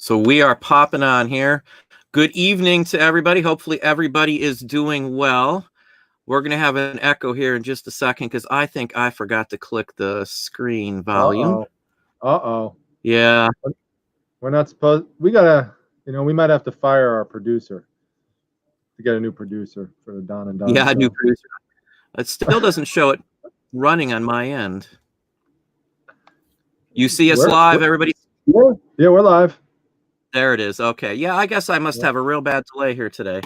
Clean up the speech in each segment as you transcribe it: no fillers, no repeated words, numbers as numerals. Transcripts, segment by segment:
So we are popping on here. Good evening to everybody. Hopefully everybody is doing well. We're going to have an echo here in just a second because I think I forgot to click the screen volume. Uh-oh. Yeah. We're not supposed... We got to... we might have to fire our producer to get a new producer for the Don and Don show. A new producer. It still doesn't show it running on my end. You see us live, everybody? Yeah, we're live. There it is. Okay. Yeah, I guess I must have a real bad delay here today.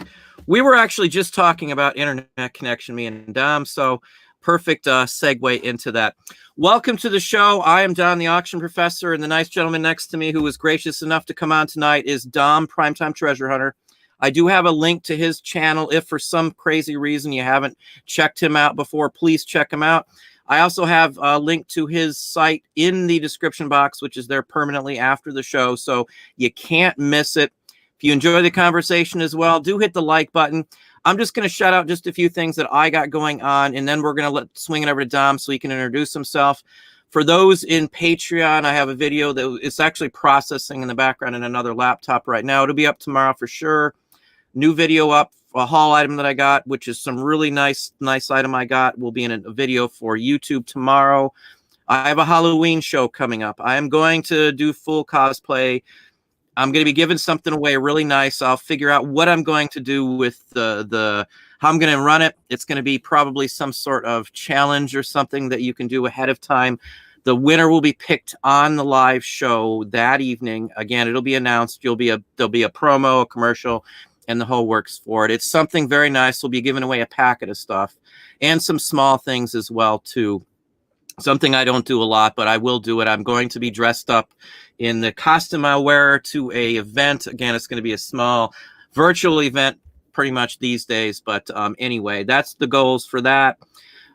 We were actually just talking about internet connection, me and Dom, so perfect segue into that. Welcome to the show. I am Don, the auction professor, and the nice gentleman next to me who was gracious enough to come on tonight is Dom, Primetime Treasure Hunter. I do have a link to his channel. If for some crazy reason you haven't checked him out before, please check him out. I also have a link to his site in the description box, which is there permanently after the show, so you can't miss it. If you enjoy the conversation as well, do hit the like button. I'm just going to shout out just a few things that I got going on, and then we're going to swing it over to Dom so he can introduce himself. For those in Patreon, I have a video that is actually processing in the background in another laptop right now. It'll be up tomorrow for sure. New video up. A haul item that I got, which is some really nice item I got, will be in a video for YouTube tomorrow. I have a Halloween show coming up. I am going to do full cosplay. I'm going to be giving something away really nice. I'll figure out what I'm going to do with how I'm going to run it. It's going to be probably some sort of challenge or something that you can do ahead of time. The winner will be picked on the live show that evening. Again, it'll be announced. There'll be a promo, a commercial, and the whole works for it. It's something very nice. We'll be giving away a packet of stuff and some small things as well, too. Something I don't do a lot, but I will do it. I'm going to be dressed up in the costume I wear to a event. Again, it's going to be a small virtual event pretty much these days. But anyway, that's the goals for that.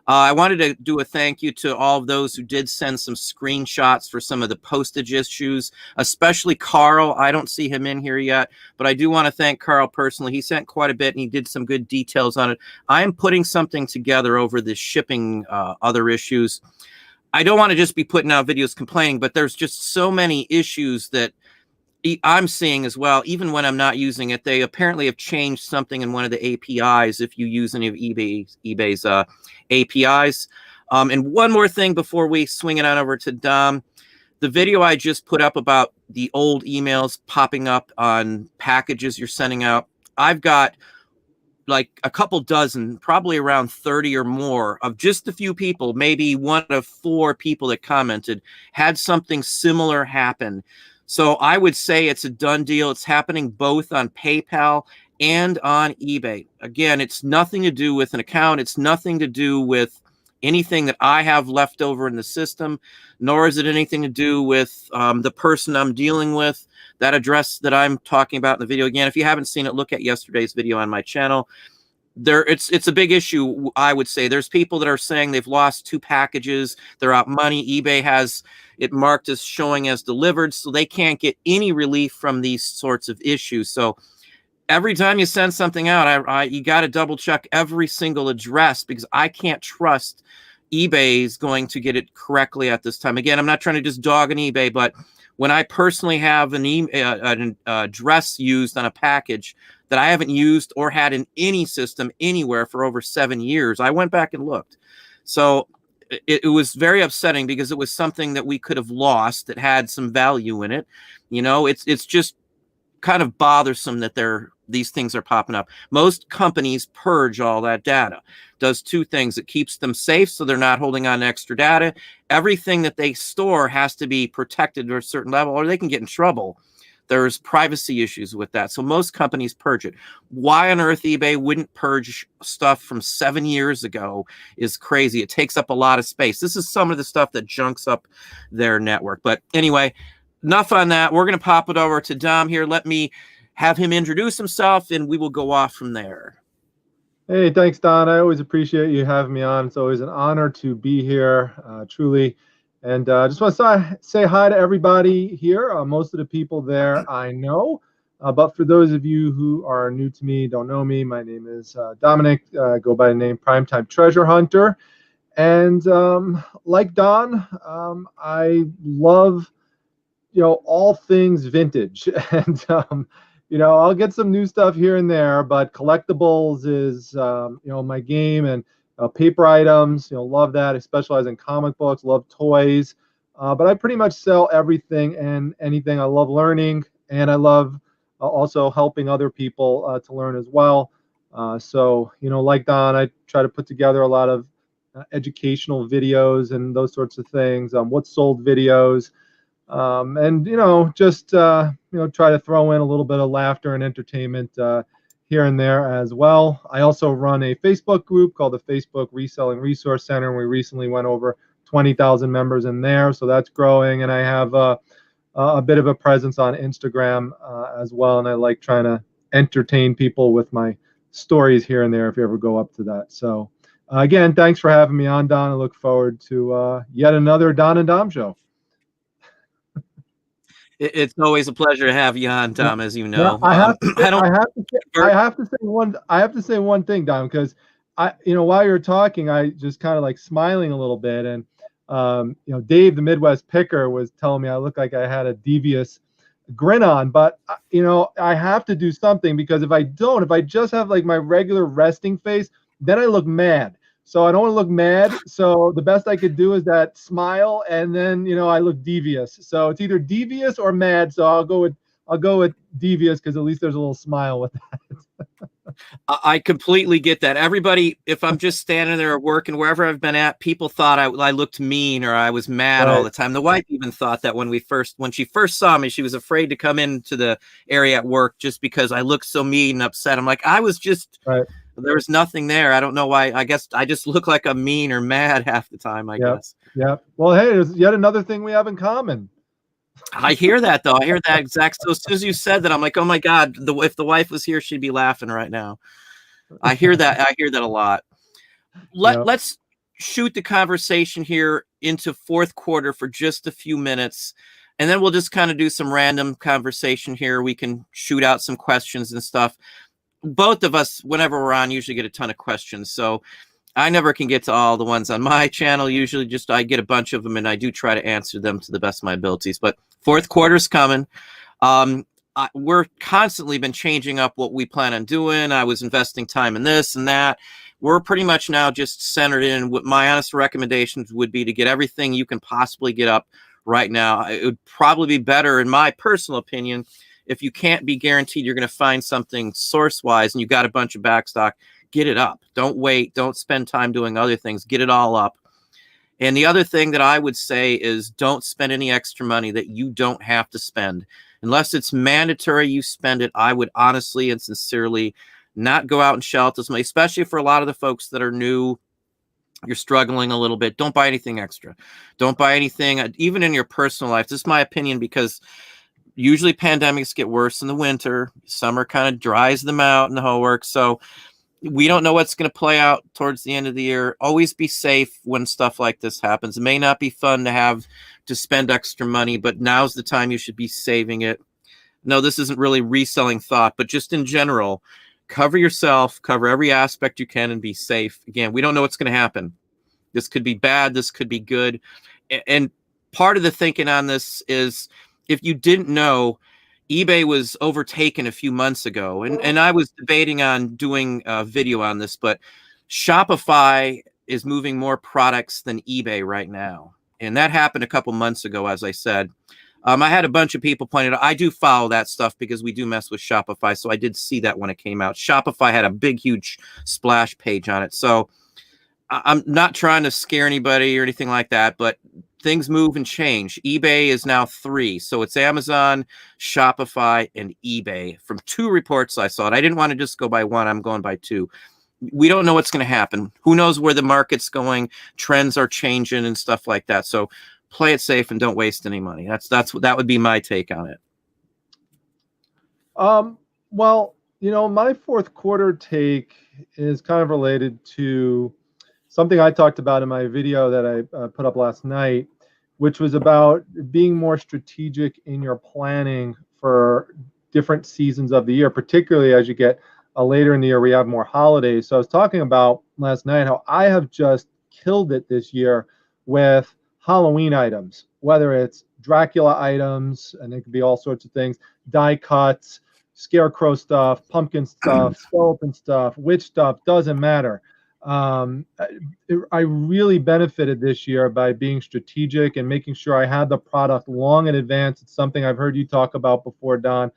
I wanted to do a thank you to all of those who did send some screenshots for some of the postage issues, especially Carl. I don't see him in here yet, but I do want to thank Carl personally. He sent quite a bit, and he did some good details on it. I am putting something together over the shipping other issues. I don't want to just be putting out videos complaining, but there's just so many issues that I'm seeing as well, even when I'm not using it. They apparently have changed something in one of the APIs if you use any of eBay's APIs. And one more thing before we swing it on over to Dom. The video I just put up about the old emails popping up on packages you're sending out, I've got like a couple dozen, probably around 30 or more of just a few people, maybe one of 4 people that commented, had something similar happen. So I would say it's a done deal. It's happening both on PayPal and on eBay. Again, it's nothing to do with an account. It's nothing to do with anything that I have left over in the system, nor is it anything to do with the person I'm dealing with. That address that I'm talking about in the video, again, if you haven't seen it, look at yesterday's video on my channel. It's a big issue, I would say. There's people that are saying they've lost 2 packages. They're out money. eBay has it marked as showing as delivered, so they can't get any relief from these sorts of issues. So every time you send something out, you got to double check every single address, because I can't trust eBay's going to get it correctly at this time. Again, I'm not trying to just dog on eBay, but when I personally have an address used on a package that I haven't used or had in any system anywhere for over 7 years, I went back and looked. So it was very upsetting, because it was something that we could have lost that had some value in it. You know, it's just kind of bothersome that these things are popping up. Most companies purge all that data. Does 2 things. It keeps them safe, so they're not holding on to extra data. Everything that they store has to be protected to a certain level, or they can get in trouble. There's privacy issues with that. So most companies purge it. Why on earth eBay wouldn't purge stuff from 7 years ago is crazy. It takes up a lot of space. This is some of the stuff that junks up their network. But anyway, enough on that. We're going to pop it over to Dom here. Let me have him introduce himself, and we will go off from there. Hey, thanks, Don. I always appreciate you having me on. It's always an honor to be here, truly. And just want to say hi to everybody here. Most of the people there I know. But for those of you who are new to me, don't know me, my name is Dominic. I go by the name Primetime Treasure Hunter. And like Don, I love all things vintage. And I'll get some new stuff here and there, but collectibles is my game. And paper items, love that. I specialize in comic books, love toys, but I pretty much sell everything and anything. I love learning, and I love also helping other people to learn as well. So like Don, I try to put together a lot of educational videos and those sorts of things. What sold videos. And just try to throw in a little bit of laughter and entertainment here and there as well. I also run a Facebook group called the Facebook Reselling Resource Center, and we recently went over 20,000 members in there, so that's growing. And I have a bit of a presence on Instagram as well, and I like trying to entertain people with my stories here and there if you ever go up to that. So again, thanks for having me on, Don. I look forward to yet another Don and Dom show. It's always a pleasure to have you on, Tom, as you know. I have to say one thing, Dom, because while you're talking, I just kind of like smiling a little bit, and Dave, the Midwest Picker, was telling me I look like I had a devious grin on, but I have to do something, because if I just have like my regular resting face, then I look mad. So I don't want to look mad. So the best I could do is that smile, and then I look devious. So it's either devious or mad. So I'll go with devious, because at least there's a little smile with that. I completely get that. Everybody, if I'm just standing there working wherever I've been at, people thought I looked mean or I was mad all the time. The wife even thought that when she first saw me, she was afraid to come into the area at work just because I looked so mean and upset. I'm like, I was just there was nothing there. I don't know why. I guess I just look like I'm mean or mad half the time, I guess. Yeah. Well, hey, there's yet another thing we have in common. I hear that, though. I hear that exact. So as soon as you said that, I'm like, oh my God, if the wife was here, she'd be laughing right now. I hear that. I hear that a lot. Let's shoot the conversation here into fourth quarter for just a few minutes, and then we'll just kind of do some random conversation here. We can shoot out some questions and stuff. Both of us, whenever we're on, usually get a ton of questions. So I never can get to all the ones on my channel. Usually just I get a bunch of them, and I do try to answer them to the best of my abilities. But fourth quarter's coming. We're constantly been changing up what we plan on doing. I was investing time in this and that. We're pretty much now just centered in what my honest recommendations would be to get everything you can possibly get up right now. It would probably be better, in my personal opinion, if you can't be guaranteed you're going to find something source-wise and you got a bunch of backstock, get it up. Don't wait. Don't spend time doing other things. Get it all up. And the other thing that I would say is don't spend any extra money that you don't have to spend. Unless it's mandatory you spend it, I would honestly and sincerely not go out and shell out this money, especially for a lot of the folks that are new. You're struggling a little bit. Don't buy anything extra. Don't buy anything, even in your personal life. This is my opinion, because usually pandemics get worse in the winter. Summer kind of dries them out and the whole works. So we don't know what's going to play out towards the end of the year. Always be safe when stuff like this happens. It may not be fun to have to spend extra money, but now's the time you should be saving it. No, this isn't really reselling thought, but just in general, cover yourself, cover every aspect you can, and be safe. Again, we don't know what's going to happen. This could be bad. This could be good. And part of the thinking on this is, if you didn't know, eBay was overtaken a few months ago, and I was debating on doing a video on this, but Shopify is moving more products than eBay right now. And that happened a couple months ago, as I said. I had a bunch of people pointing out, I do follow that stuff because we do mess with Shopify. So I did see that when it came out. Shopify had a big, huge splash page on it. So I'm not trying to scare anybody or anything like that, but things move and change. eBay is now 3. So it's Amazon, Shopify, and eBay. From 2 reports I saw it. I didn't want to just go by 1. I'm going by 2. We don't know what's going to happen. Who knows where the market's going? Trends are changing and stuff like that. So play it safe and don't waste any money. That would be my take on it. Well, my fourth quarter take is kind of related to something I talked about in my video that I put up last night, which was about being more strategic in your planning for different seasons of the year, particularly as you get later in the year, we have more holidays. So I was talking about last night how I have just killed it this year with Halloween items, whether it's Dracula items, and it could be all sorts of things, die cuts, scarecrow stuff, pumpkin stuff, skeleton stuff, witch stuff, doesn't matter. Um, I really benefited this year by being strategic and making sure I had the product long in advance. It's something I've heard you talk about before, Don,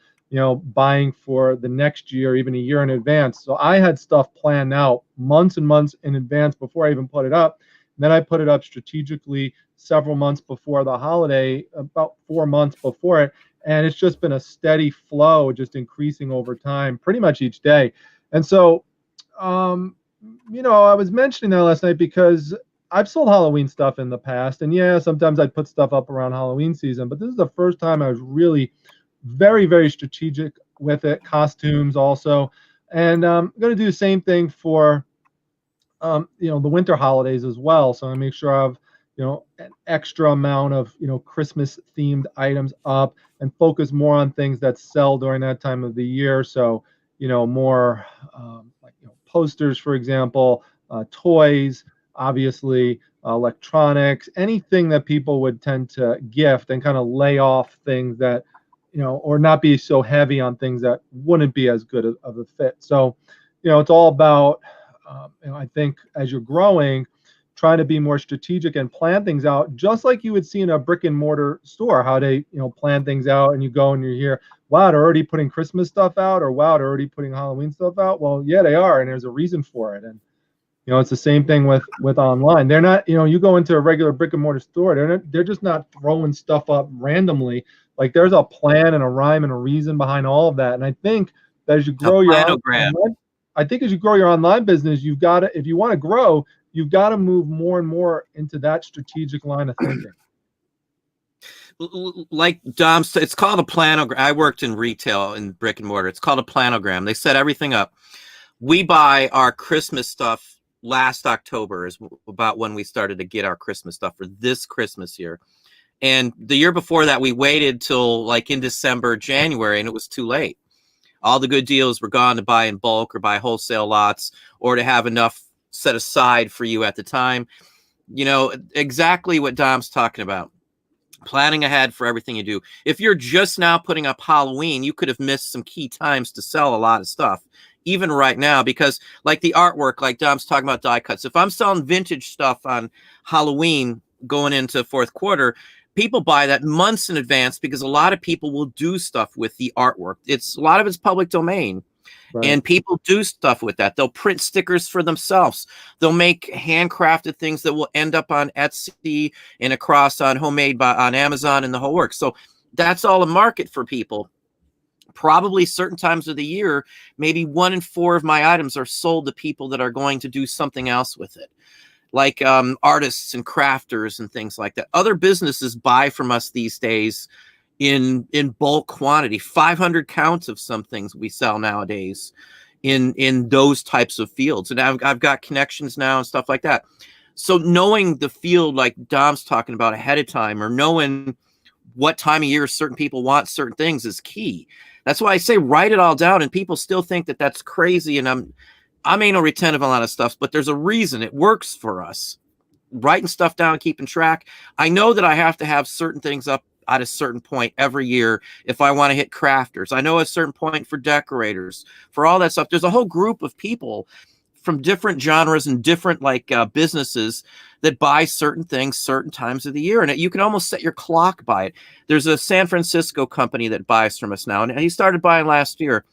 buying for the next year, even a year in advance. So I had stuff planned out months and months in advance before I even put it up. And then I put it up strategically several months before the holiday, about 4 months before it. And it's just been a steady flow, just increasing over time, pretty much each day. And so, I was mentioning that last night because I've sold Halloween stuff in the past. And yeah, sometimes I'd put stuff up around Halloween season, but this is the first time I was really very, very strategic with it. Costumes also. And I'm going to do the same thing for, the winter holidays as well. So I make sure I have, an extra amount of, Christmas themed items up and focus more on things that sell during that time of the year. So, more like, posters, for example, toys, obviously, electronics, anything that people would tend to gift, and kind of lay off things that, or not be so heavy on things that wouldn't be as good of a fit. So, it's all about, I think as you're growing, trying to be more strategic and plan things out, just like you would see in a brick and mortar store, how they, plan things out, and you go and you hear, wow, they're already putting Christmas stuff out, or wow, they're already putting Halloween stuff out. Well, yeah, they are, and there's a reason for it. And it's the same thing with online. They're not, you go into a regular brick and mortar store, they're just not throwing stuff up randomly. Like, there's a plan and a rhyme and a reason behind all of that. And I think that as you grow your online business, you've got to, if you want to grow, you've got to move more and more into that strategic line of thinking. Like Dom said, it's called a planogram. I worked in retail in brick and mortar. It's called a planogram. They set everything up. We buy our Christmas stuff last October is about when we started to get our Christmas stuff for this Christmas year. And the year before that, we waited till like in December, January, and it was too late. All the good deals were gone to buy in bulk or buy wholesale lots, or to have enough set aside for you at the time. Exactly what Dom's talking about. Planning ahead for everything you do. If you're just now putting up Halloween, you could have missed some key times to sell a lot of stuff, even right now, because like the artwork, like Dom's talking about die cuts. If I'm selling vintage stuff on Halloween going into fourth quarter, people buy that months in advance because a lot of people will do stuff with the artwork. A lot of it's public domain. Right. And people do stuff with that. They'll print stickers for themselves. They'll make handcrafted things that will end up on Etsy and across on Homemade on Amazon and the whole work. So that's all a market for people. Probably certain times of the year, maybe 1 in 4 of my items are sold to people that are going to do something else with it. Like artists and crafters and things like that. Other businesses buy from us these days in bulk quantity, 500 counts of some things we sell nowadays in those types of fields. And I've got connections now and stuff like that. So knowing the field, like Dom's talking about ahead of time, or knowing what time of year certain people want certain things is key. That's why I say write it all down, and people still think that that's crazy. And I'm anal retentive on a lot of stuff, but there's a reason it works for us. Writing stuff down, keeping track. I know that I have to have certain things up at a certain point every year if I want to hit crafters. I know at a certain point for decorators, for all that stuff. There's a whole group of people from different genres and different businesses that buy certain things certain times of the year, and you can almost set your clock by it. There's a San Francisco company that buys from us now, and he started buying last year.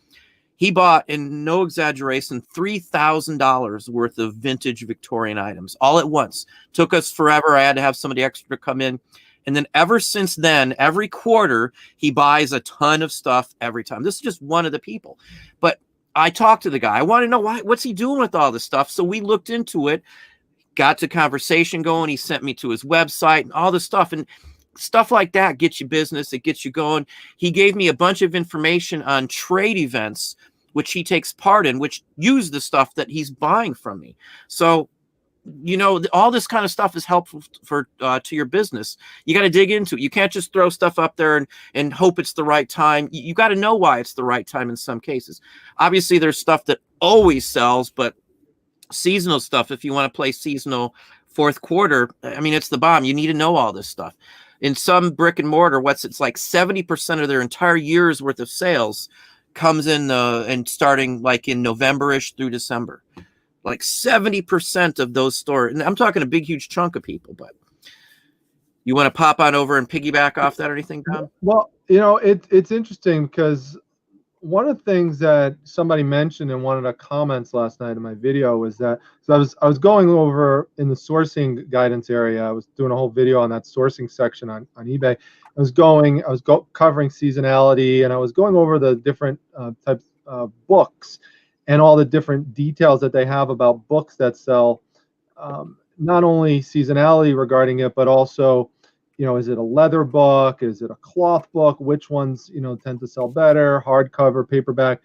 He bought, in no exaggeration, $3,000 worth of vintage Victorian items all at once. Took us forever. I had to have somebody extra come in. And then ever since then, every quarter, he buys a ton of stuff every time. This is just one of the people. But I talked to the guy. I want to know what's he doing with all this stuff. So we looked into it, got to conversation going. He sent me to his website and all this stuff. And stuff like that gets you business. It gets you going. He gave me a bunch of information on trade events, which he takes part in, which use the stuff that he's buying from me. So, all this kind of stuff is helpful for to your business. You got to dig into it. You can't just throw stuff up there and hope it's the right time. You got to know why it's the right time in some cases. Obviously, there's stuff that always sells, but seasonal stuff, if you want to play seasonal fourth quarter, I mean, it's the bomb. You need to know all this stuff. In some brick and mortar, it's like 70% of their entire year's worth of sales comes in and starting like in November-ish through December. Like 70% of those stores, and I'm talking a big, huge chunk of people, but you want to pop on over and piggyback off that or anything, Tom? Well, you know, it's interesting because one of the things that somebody mentioned in one of the comments last night in my video was that, so I was going over in the sourcing guidance area. I was doing a whole video on that sourcing section on eBay. I was covering seasonality, and I was going over the different types of books and all the different details that they have about books that sell, not only seasonality regarding it, but also, you know, is it a leather book? Is it a cloth book? Which ones, you know, tend to sell better, hardcover, paperback?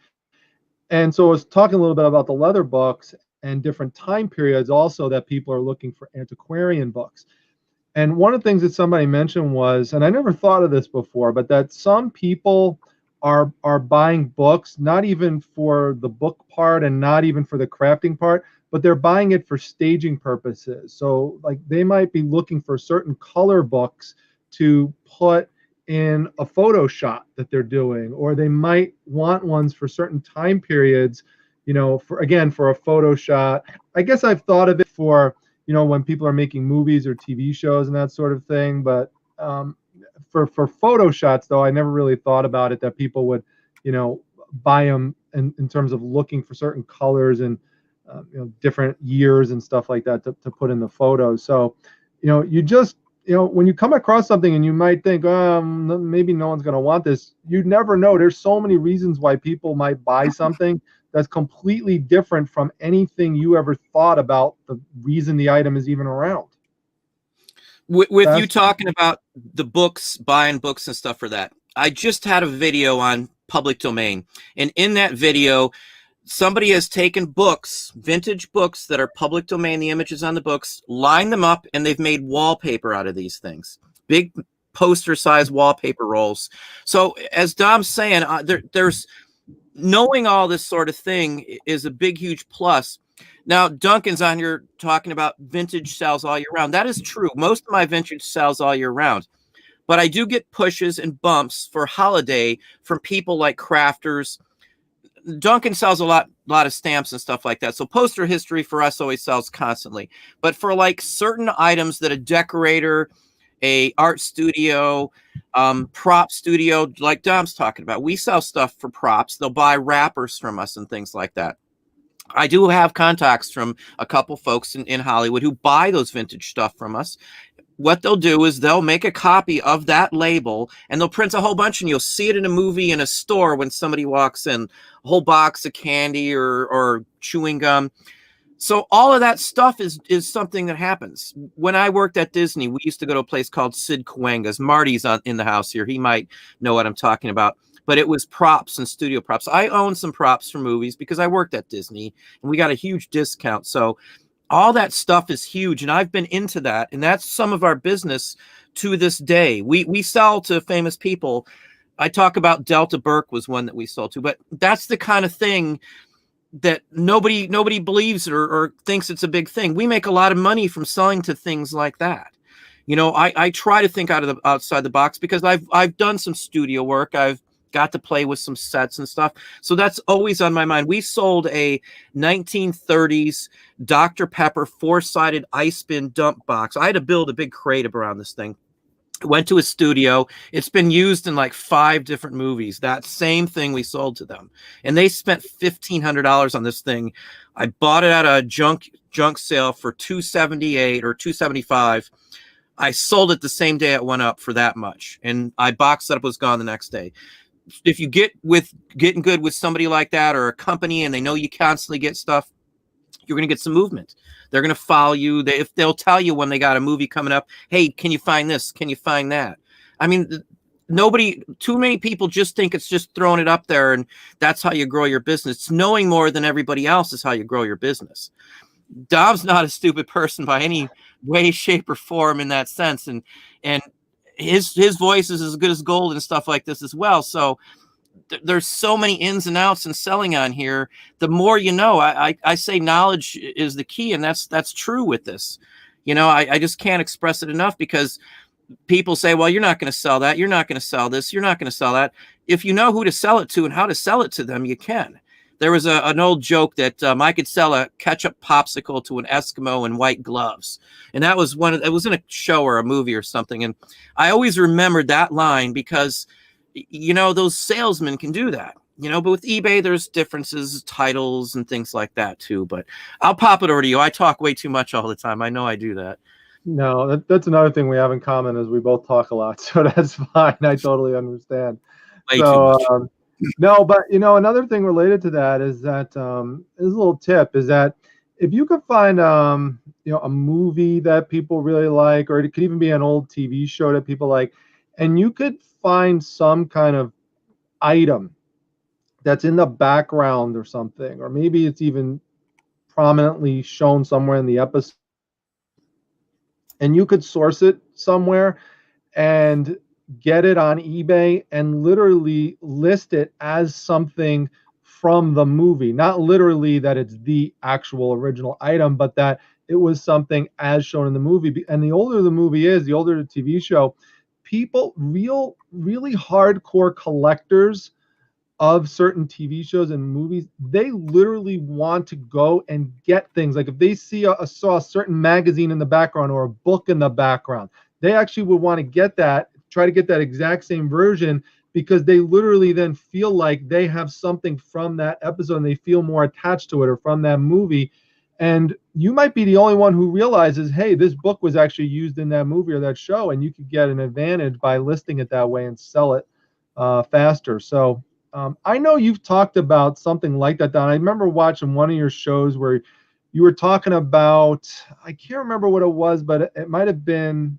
And so I was talking a little bit about the leather books and different time periods also that people are looking for antiquarian books. And one of the things that somebody mentioned was, and I never thought of this before, but that some people are buying books, not even for the book part and not even for the crafting part, but they're buying it for staging purposes. So like they might be looking for certain color books to put in a photo shot that they're doing, or they might want ones for certain time periods, you know, for a photo shot. I guess I've thought of it for, you know, when people are making movies or TV shows and that sort of thing. But for photo shots, though, I never really thought about it that people would, you know, buy them in terms of looking for certain colors and you know, different years and stuff like that to put in the photos. So, you know, you just, you know, when you come across something and you might think, maybe no one's going to want this, you never know. There's so many reasons why people might buy something that's completely different from anything you ever thought about the reason the item is even around. With you talking about the books, buying books and stuff for that, I just had a video on public domain. And in that video, somebody has taken books, vintage books that are public domain, the images on the books, lined them up, and they've made wallpaper out of these things. Big poster-sized wallpaper rolls. So as Dom's saying, there's knowing all this sort of thing is a big, huge plus. Now, Duncan's on here talking about vintage sells all year round. That is true. Most of my vintage sells all year round. But I do get pushes and bumps for holiday from people like crafters. Duncan sells a lot of stamps and stuff like that. So poster history for us always sells constantly. But for like certain items that a decorator, a art studio, prop studio, like Dom's talking about, we sell stuff for props. They'll buy wrappers from us and things like that. I do have contacts from a couple folks in Hollywood who buy those vintage stuff from us. What they'll do is they'll make a copy of that label and they'll print a whole bunch, and you'll see it in a movie in a store when somebody walks in, a whole box of candy or chewing gum. So all of that stuff is something that happens. When I worked at Disney, we used to go to a place called Sid Cahuenga's. Marty's in the house here. He might know what I'm talking about. But it was props and studio props. I own some props for movies because I worked at Disney and we got a huge discount. So all that stuff is huge, and I've been into that, and that's some of our business to this day. We sell to famous people. I talk about Delta Burke was one that we sold to, but that's the kind of thing that nobody believes or thinks it's a big thing. We make a lot of money from selling to things like that. You know, I try to think outside the box because I've done some studio work. I've got to play with some sets and stuff. So that's always on my mind. We sold a 1930s Dr. Pepper 4-sided ice bin dump box. I had to build a big crate around this thing. Went to a studio. It's been used in like 5 different movies. That same thing we sold to them. And they spent $1,500 on this thing. I bought it at a junk sale for $278 or $275. I sold it the same day it went up for that much. And I boxed it up, was gone the next day. If you getting good with somebody like that or a company and they know you constantly get stuff, you're going to get some movement. They're going to follow you. They'll tell you when they got a movie coming up, hey, can you find this? Can you find that? I mean, too many people just think it's just throwing it up there and that's how you grow your business. Knowing more than everybody else is how you grow your business. Dom's not a stupid person by any way, shape, or form in that sense. And his voice is as good as gold and stuff like this as well. So there's so many ins and outs and selling on here. The more you know, I say knowledge is the key, and that's true with this. I just can't express it enough, because people say, well, you're not going to sell that. You're not going to sell this. You're not going to sell that. If you know who to sell it to and how to sell it to them, you can. There was an old joke that I could sell a ketchup popsicle to an Eskimo in white gloves. And that was it was in a show or a movie or something. And I always remembered that line because, those salesmen can do that. But with eBay, there's differences, titles and things like that too. But I'll pop it over to you. I talk way too much all the time. I know I do that. No, that's another thing we have in common is we both talk a lot. So that's fine. I totally understand. Way too much. No, but another thing related to that is that is a little tip is that if you could find a movie that people really like, or it could even be an old TV show that people like, and you could find some kind of item that's in the background or something, or maybe it's even prominently shown somewhere in the episode, and you could source it somewhere and get it on eBay and literally list it as something from the movie. Not literally that it's the actual original item, but that it was something as shown in the movie. And the older the movie is, the older the TV show, people, really hardcore collectors of certain TV shows and movies, they literally want to go and get things. Like if they saw a certain magazine in the background or a book in the background, they actually would want to get that, try to get that exact same version, because they literally then feel like they have something from that episode and they feel more attached to it, or from that movie. And you might be the only one who realizes, hey, this book was actually used in that movie or that show, and you could get an advantage by listing it that way and sell it faster. So I know you've talked about something like that, Don. I remember watching one of your shows where you were talking about, I can't remember what it was, but it might have been,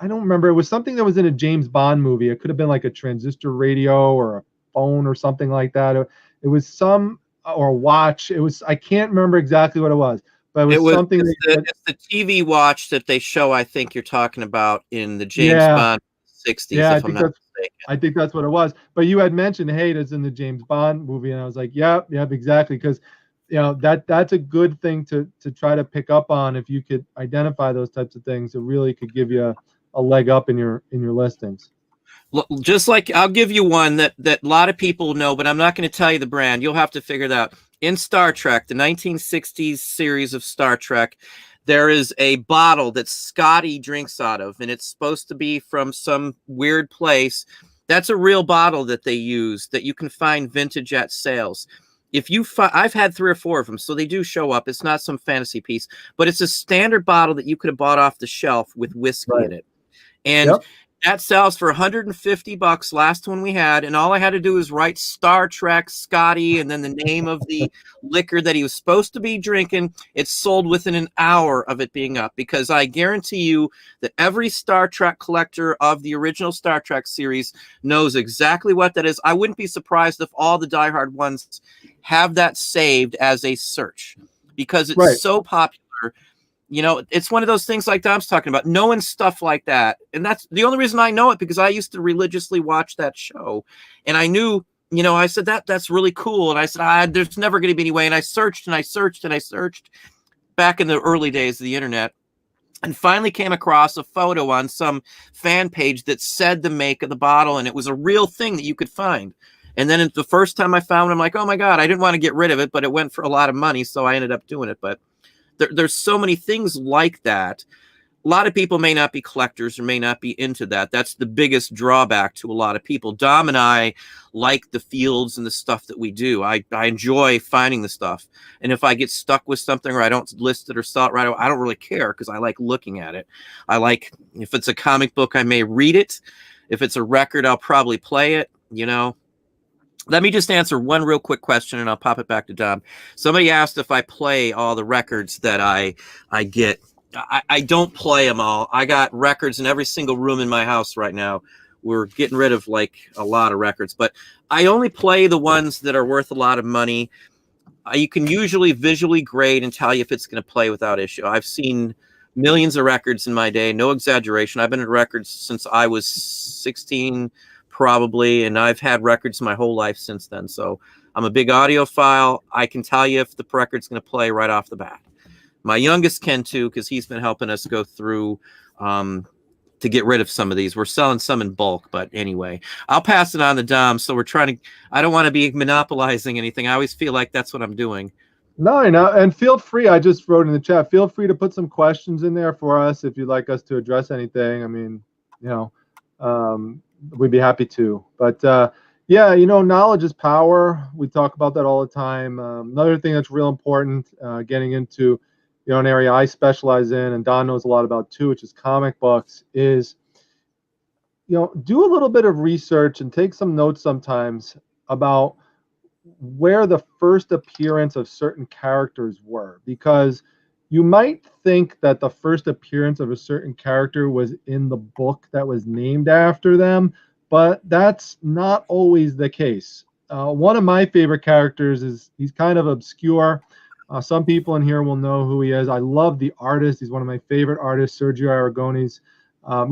I don't remember. It was something that was in a James Bond movie. It could have been like a transistor radio or a phone or something like that. It was or a watch. I can't remember exactly what it was, but it was something. It's the TV watch that they show, I think you're talking about, in the James Bond 60s, yeah, if I'm not mistaken. I think that's what it was. But you had mentioned, hey, it's in the James Bond movie, and I was like, yep, exactly, because that's a good thing to try to pick up on. If you could identify those types of things, it really could give you a leg up in your listings. Just like, I'll give you one that a lot of people know, but I'm not going to tell you the brand. You'll have to figure it out. In Star Trek, the 1960s series of Star Trek, there is a bottle that Scotty drinks out of, and it's supposed to be from some weird place. That's a real bottle that they use that you can find vintage at sales. I've had 3 or 4 of them, so they do show up. It's not some fantasy piece, but it's a standard bottle that you could have bought off the shelf with whiskey in it. And that sells for $150 last one we had, and all I had to do is write Star Trek Scotty and then the name of the liquor that he was supposed to be drinking. It sold within an hour of it being up, because I guarantee you that every Star Trek collector of the original Star Trek series knows exactly what that is. I wouldn't be surprised if all the diehard ones have that saved as a search, because it's so popular. It's one of those things like Dom's talking about, knowing stuff like that. And that's the only reason I know it, because I used to religiously watch that show. And I knew, I said, that's really cool. And I said, there's never going to be any way. And I searched and I searched and I searched back in the early days of the internet, and finally came across a photo on some fan page that said the make of the bottle. And it was a real thing that you could find. And then the first time I found it, I'm like, oh my God, I didn't want to get rid of it, but it went for a lot of money. So I ended up doing it. But there's so many things like that. A lot of people may not be collectors or may not be into that. That's the biggest drawback to a lot of people. Dom and I like the fields and the stuff that we do. I enjoy finding the stuff. And if I get stuck with something, or I don't list it or sell it right away, I don't really care, because I like looking at it. If it's a comic book, I may read it. If it's a record, I'll probably play it, Let me just answer one real quick question, and I'll pop it back to Dom. Somebody asked if I play all the records that I get. I don't play them all. I got records in every single room in my house right now. We're getting rid of a lot of records, but I only play the ones that are worth a lot of money. You can usually visually grade and tell you if it's going to play without issue. I've seen millions of records in my day, no exaggeration. I've been at records since I was 16, probably, and I've had records my whole life since then. So I'm a big audiophile. I can tell you if the record's going to play right off the bat. My youngest can too, because he's been helping us go through to get rid of some of these. We're selling some in bulk, but anyway, I'll pass it on to Dom. So we're trying to, I don't want to be monopolizing anything. I always feel like that's what I'm doing. No, and feel free. I just wrote in the chat. Feel free to put some questions in there for us if you'd like us to address anything. I mean, we'd be happy to. But yeah, knowledge is power. We talk about that all the time. Another thing that's real important, getting into, an area I specialize in, and Don knows a lot about too, which is comic books, is, do a little bit of research and take some notes sometimes about where the first appearance of certain characters were, because you might think that the first appearance of a certain character was in the book that was named after them, but that's not always the case. One of my favorite characters he's kind of obscure. Some people in here will know who he is. I love the artist. He's one of my favorite artists, Sergio Aragonés.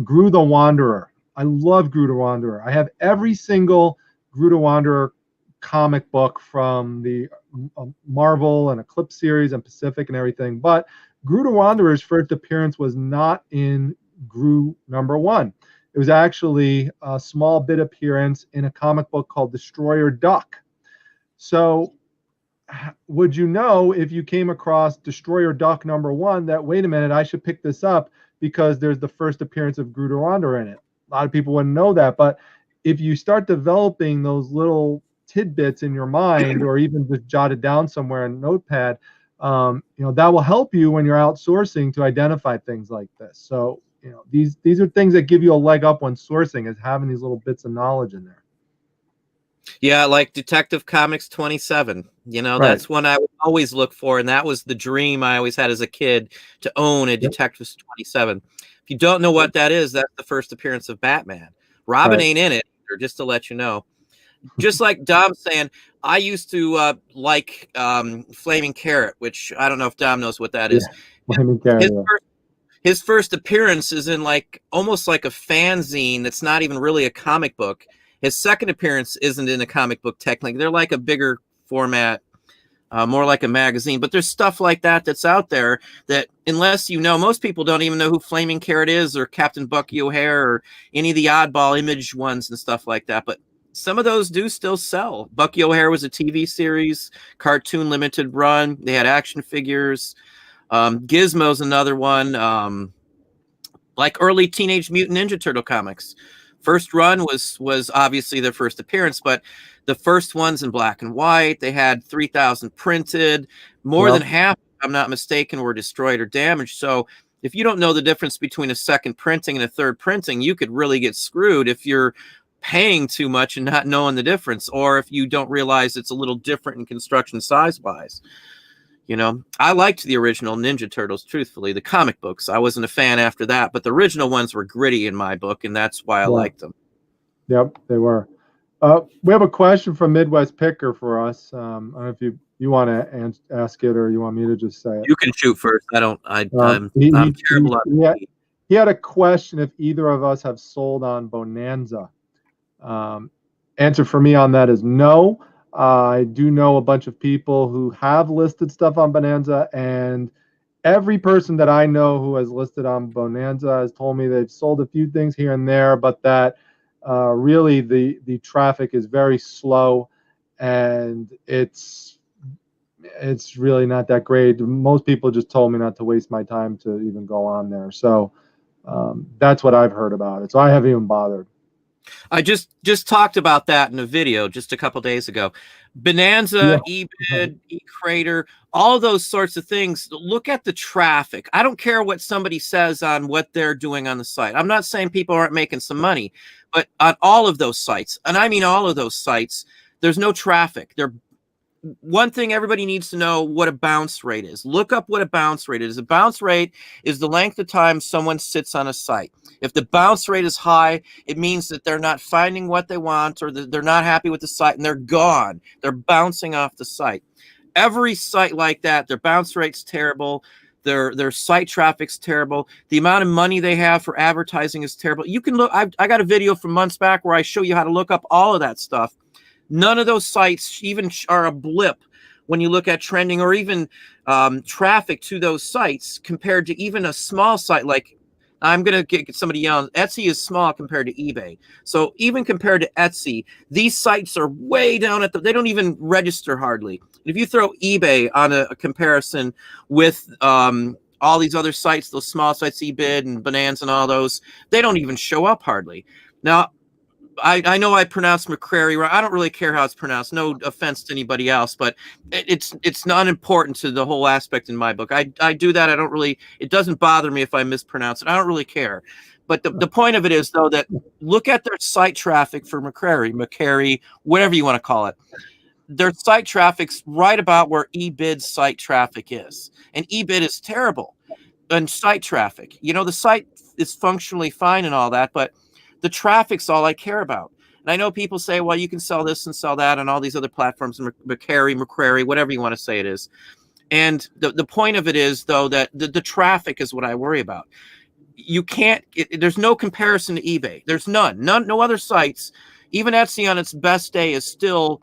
Gru the Wanderer. I love Gru the Wanderer. I have every single Gru the Wanderer comic book from the Marvel and Eclipse series and Pacific and everything. But Gru the Wanderer's first appearance was not in Gru #1. It was actually a small bit appearance in a comic book called Destroyer Duck. So would you know, if you came across Destroyer Duck #1, that, wait a minute, I should pick this up because there's the first appearance of Gru the Wanderer in it? A lot of people wouldn't know that, but if you start developing those little tidbits in your mind, or even just jotted down somewhere in a notepad, that will help you when you're outsourcing to identify things like this. So, these are things that give you a leg up when sourcing, is having these little bits of knowledge in there. Yeah, like Detective Comics 27. Right. That's one I would always look for, and that was the dream I always had as a kid, to own a Detective 27. If you don't know what that is, that's the first appearance of Batman. Robin ain't in it, just to let you know. Just like Dom saying, I used to like Flaming Carrot, which I don't know if Dom knows what that is. Flaming Carrot, his first appearance is in almost like a fanzine that's not even really a comic book. His second appearance isn't in a comic book technically. They're like a bigger format, more like a magazine. But there's stuff like that that's out there that, unless most people don't even know who Flaming Carrot is, or Captain Bucky O'Hare, or any of the oddball Image ones and stuff like that. But some of those do still sell. Bucky O'Hare was a TV series, cartoon limited run. They had action figures. Gizmo's another one, like early Teenage Mutant Ninja Turtle comics. First run was obviously their first appearance, but the first ones in black and white. They had 3,000 printed. More than half, if I'm not mistaken, were destroyed or damaged. So if you don't know the difference between a second printing and a third printing, you could really get screwed if you're paying too much and not knowing the difference, or if you don't realize it's a little different in construction size-wise. I liked the original Ninja Turtles, truthfully. The comic books, I wasn't a fan after that, but the original ones were gritty in my book, and that's why I liked them. Yep, they were. We have a question from Midwest Picker for us. I don't know if you want to ask it, or you want me to just say it. You can shoot first. I'm terrible at it. He had a question if either of us have sold on Bonanza. Answer for me on that is no. I do know a bunch of people who have listed stuff on Bonanza, and every person that I know who has listed on Bonanza has told me they've sold a few things here and there, but that really the traffic is very slow, and it's really not that great. Most people just told me not to waste my time to even go on there. So that's what I've heard about it. So I haven't even bothered. I just talked about that in a video just a couple days ago. Bonanza, eBid, eCrater, all those sorts of things. Look at the traffic. I don't care what somebody says on what they're doing on the site. I'm not saying people aren't making some money, but on all of those sites, and I mean all of those sites, there's no traffic. One thing everybody needs to know what a bounce rate is. Look up what a bounce rate is. A bounce rate is the length of time someone sits on a site. If the bounce rate is high, it means that they're not finding what they want, or they're not happy with the site, and they're gone. They're bouncing off the site. Every site like that, their bounce rate's terrible. Their site traffic's terrible. The amount of money they have for advertising is terrible. You can look. I got a video from months back where I show you how to look up all of that stuff. None of those sites even are a blip when you look at trending or even traffic to those sites compared to even a small site like, I'm going to get somebody yelling, Etsy is small compared to eBay. So even compared to Etsy, these sites are way down at they don't even register hardly. If you throw eBay on a comparison with all these other sites, those small sites, eBid and Bonanza and all those, they don't even show up hardly. Now, I know I pronounced McCrary right. I don't really care how it's pronounced. No offense to anybody else, but it's not important to the whole aspect in my book. I do that. I don't really. It doesn't bother me if I mispronounce it. I don't really care. But the point of it is though that look at their site traffic for McCrary, whatever you want to call it. Their site traffic's right about where eBid's site traffic is, and eBid is terrible on site traffic. You know, the site is functionally fine and all that, but the traffic's all I care about. And I know people say, well, you can sell this and sell that on all these other platforms, McCrary, whatever you want to say it is. And the point of it is, though, that the traffic is what I worry about. You can't, there's no comparison to eBay. There's no other sites. Even Etsy on its best day is still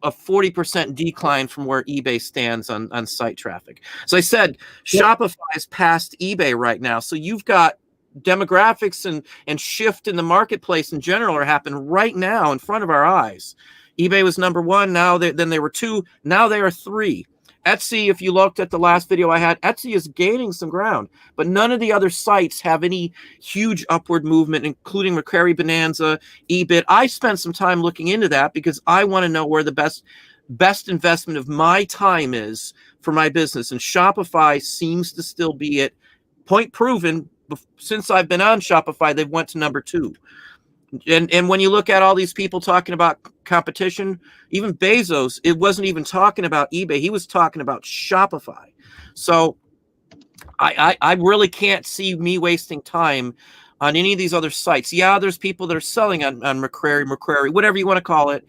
a 40% decline from where eBay stands on site traffic. So I said, Shopify is past eBay right now. So you've got demographics and shift in the marketplace in general are happening right now in front of our eyes. eBay was number one. Now then they were two. Now they are three. Etsy, if you looked at the last video I had, Etsy is gaining some ground, but none of the other sites have any huge upward movement, including McCrary, Bonanza, eBid. I spent some time looking into that because I want to know where the best investment of my time is for my business. And Shopify seems to still be it. Point proven. Since I've been on Shopify, they've went to number 2. And when you look at all these people talking about competition, even Bezos, it wasn't even talking about eBay. He was talking about Shopify. So I really can't see me wasting time on any of these other sites. Yeah, there's people that are selling on McCrary, whatever you want to call it.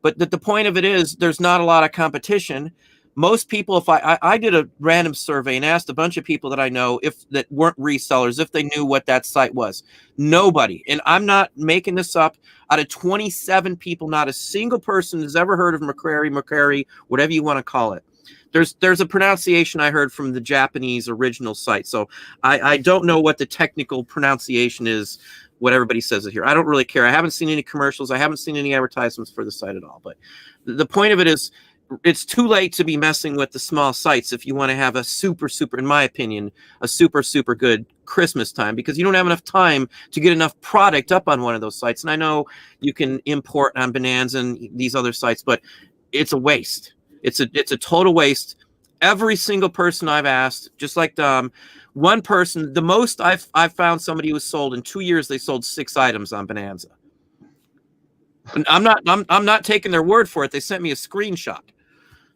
But the point of it is there's not a lot of competition. Most people, if I did a random survey and asked a bunch of people that I know that weren't resellers, if they knew what that site was. Nobody, and I'm not making this up, out of 27 people, not a single person has ever heard of McCrary, whatever you want to call it. There's a pronunciation I heard from the Japanese original site. So I don't know what the technical pronunciation is, what everybody says it here. I don't really care. I haven't seen any commercials. I haven't seen any advertisements for the site at all. But the point of it is, it's too late to be messing with the small sites if you want to have a super, in my opinion, a super good Christmas time, because you don't have enough time to get enough product up on one of those sites. And I know you can import on Bonanza and these other sites, but it's a waste. It's a total waste. Every single person I've asked, just like one person, the most I've found somebody who was sold in 2 years, they sold 6 items on Bonanza. And I'm not taking their word for it. They sent me a screenshot.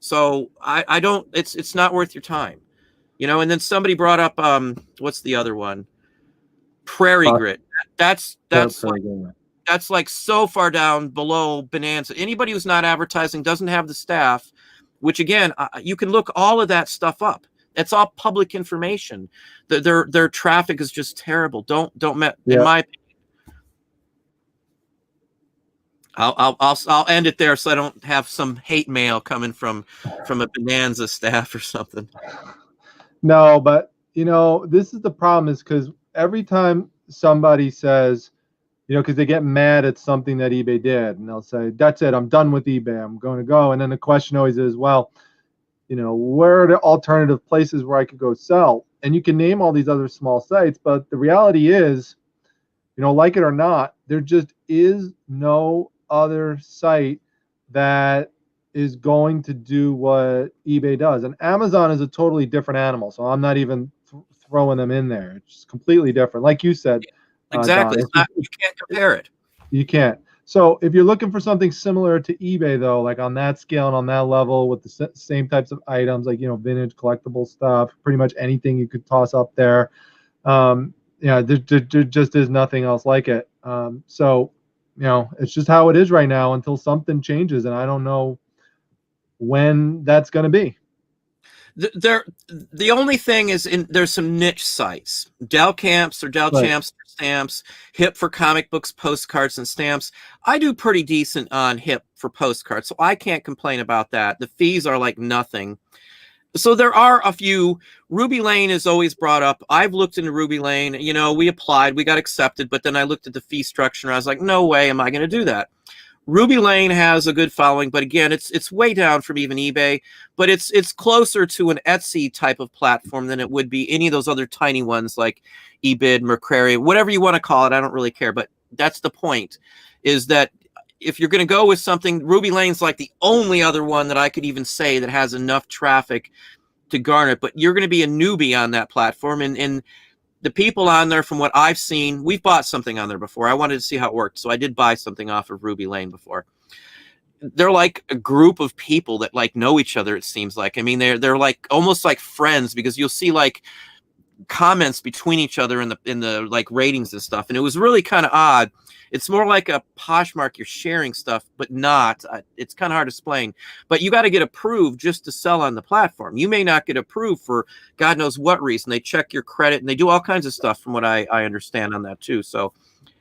So I don't, it's not worth your time, you know. And then somebody brought up what's the other one? Prairie Grit. That's like so far down below Bonanza. Anybody who's not advertising, doesn't have the staff, which again, you can look all of that stuff up. It's all public information. Their traffic is just terrible. Don't in my opinion. I'll end it there so I don't have some hate mail coming from a Bonanza staff or something. No, but you know, this is the problem, is because every time somebody says, you know, because they get mad at something that eBay did, and they'll say, that's it, I'm done with eBay, I'm going to go. And then the question always is, well, you know, where are the alternative places where I could go sell? And you can name all these other small sites, but the reality is, you know, like it or not, there just is no other site that is going to do what eBay does. And Amazon is a totally different animal, so I'm not even throwing them in there. It's completely different, like you said. Exactly. Don, you can't compare it. You can't. So if you're looking for something similar to eBay, though, like on that scale and on that level with the same types of items, like, you know, vintage collectible stuff, pretty much anything you could toss up there, yeah, there just is nothing else like it. So, you know, it's just how it is right now until something changes, and I don't know when that's going to be. The only thing is there's some niche sites, Del Camps or Del Right. Champs stamps, Hip for comic books, postcards, and stamps. I do pretty decent on Hip for postcards, so I can't complain about that. The fees are like nothing. So there are a few. Ruby Lane is always brought up. I've looked into Ruby Lane. You know, we applied, we got accepted, but then I looked at the fee structure and I was like, no way am I going to do that. Ruby Lane has a good following, but again, it's way down from even eBay, but it's closer to an Etsy type of platform than it would be any of those other tiny ones like eBid, Mercari, whatever you want to call it. I don't really care, but that's the point, is that if you're going to go with something, Ruby Lane's like the only other one that I could even say that has enough traffic to garner it, but you're going to be a newbie on that platform, and the people on there, from what I've seen, we've bought something on there before. I wanted to see how it worked, so I did buy something off of Ruby Lane before. They're like a group of people that like know each other, it seems like. I mean, they're like almost like friends, because you'll see like comments between each other in the like ratings and stuff, and it was really kind of odd. It's more like a Poshmark, you're sharing stuff, but not. It's kind of hard to explain. But you got to get approved just to sell on the platform. You may not get approved for God knows what reason. They check your credit and they do all kinds of stuff, from what I understand on that too. So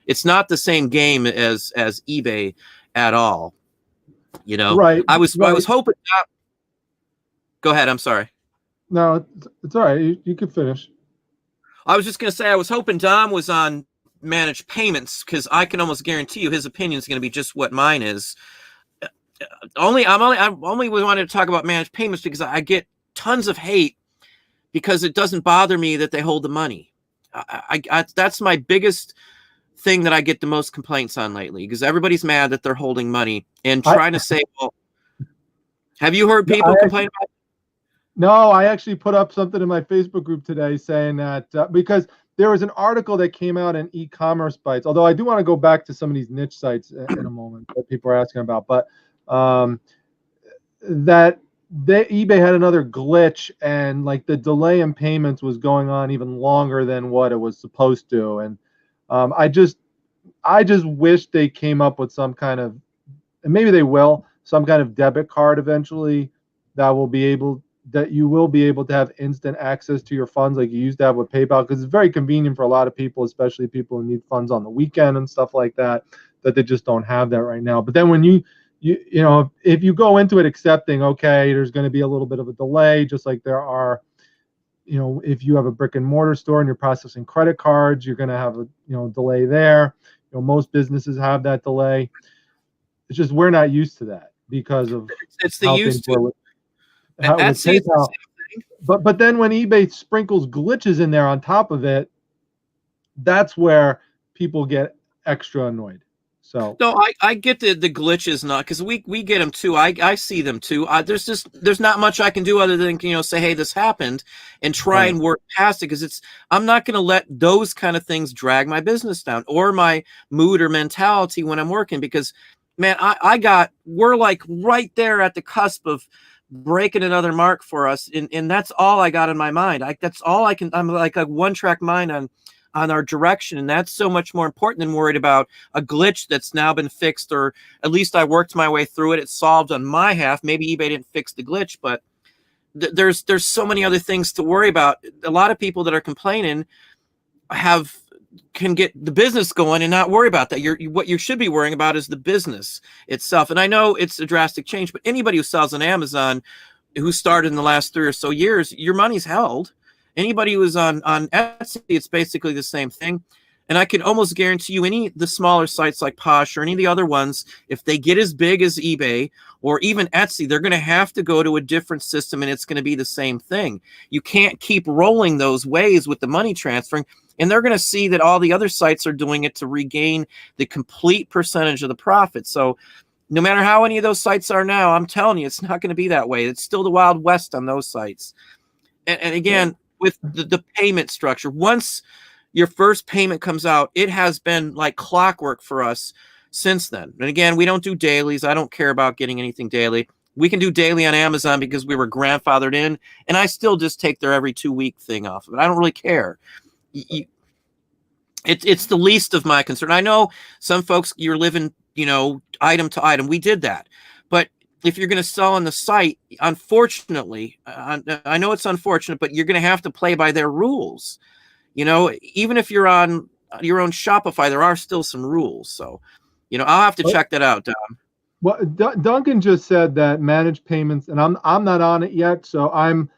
it's not the same game as eBay at all. You know, Right. I was hoping. Go ahead. I'm sorry. No, it's all right. You can finish. I was just going to say, I was hoping Dom was on managed payments, because I can almost guarantee you his opinion is going to be just what mine is. I only wanted to talk about managed payments because I get tons of hate because it doesn't bother me that they hold the money. That's my biggest thing that I get the most complaints on lately, because everybody's mad that they're holding money and trying to say, well, have you heard people complain about it? No, I actually put up something in my Facebook group today saying that because there was an article that came out in e-commerce bites, although I do want to go back to some of these niche sites in a moment that people are asking about, but that eBay had another glitch, and like the delay in payments was going on even longer than what it was supposed to. And I just wish they came up with some kind of, and maybe they will, some kind of debit card eventually that you will be able to have instant access to your funds like you used to have with PayPal, because it's very convenient for a lot of people, especially people who need funds on the weekend and stuff like that they just don't have that right now. But then when you know, if you go into it accepting, okay, there's going to be a little bit of a delay, just like there are, you know, if you have a brick and mortar store and you're processing credit cards, you're going to have a, you know, delay there. You know, most businesses have that delay. It's just we're not used to that because of it's the used to. With PayPal. But then when eBay sprinkles glitches in there on top of it, that's where people get extra annoyed. So no, I get the glitches, not because we get them too. I see them too. There's not much I can do other than, you know, say, hey, this happened, and try and work past it, because I'm not going to let those kind of things drag my business down or my mood or mentality when I'm working, because man, we're like right there at the cusp of breaking another mark for us, and that's all I got in my mind. That's all I can. I'm like a one-track mind on our direction, and that's so much more important than worried about a glitch that's now been fixed, or at least I worked my way through it. It's solved on my half. Maybe eBay didn't fix the glitch, but there's so many other things to worry about. A lot of people that are complaining can get the business going and not worry about that. What you should be worrying about is the business itself. And I know it's a drastic change, but anybody who sells on Amazon, who started in the last 3 or so years, your money's held. Anybody who's on Etsy, it's basically the same thing. And I can almost guarantee you, the smaller sites like Posh or any of the other ones, if they get as big as eBay or even Etsy, they're going to have to go to a different system, and it's going to be the same thing. You can't keep rolling those ways with the money transferring, and they're going to see that all the other sites are doing it to regain the complete percentage of the profit. So no matter how any of those sites are now, I'm telling you, it's not going to be that way. It's still the Wild West on those sites. And again, with the payment structure, once your first payment comes out, it has been like clockwork for us since then. And again, we don't do dailies. I don't care about getting anything daily. We can do daily on Amazon because we were grandfathered in, and I still just take their every 2-week thing off of it. I don't really care. It's the least of my concern. I know some folks, you're living, you know, item to item. We did that. But if you're going to sell on the site, unfortunately, I know it's unfortunate, but you're going to have to play by their rules. You know, even if you're on your own Shopify, there are still some rules. So, you know, I'll have to check that out, Dom. Well, Duncan just said that managed payments, and I'm not on it yet, so I'm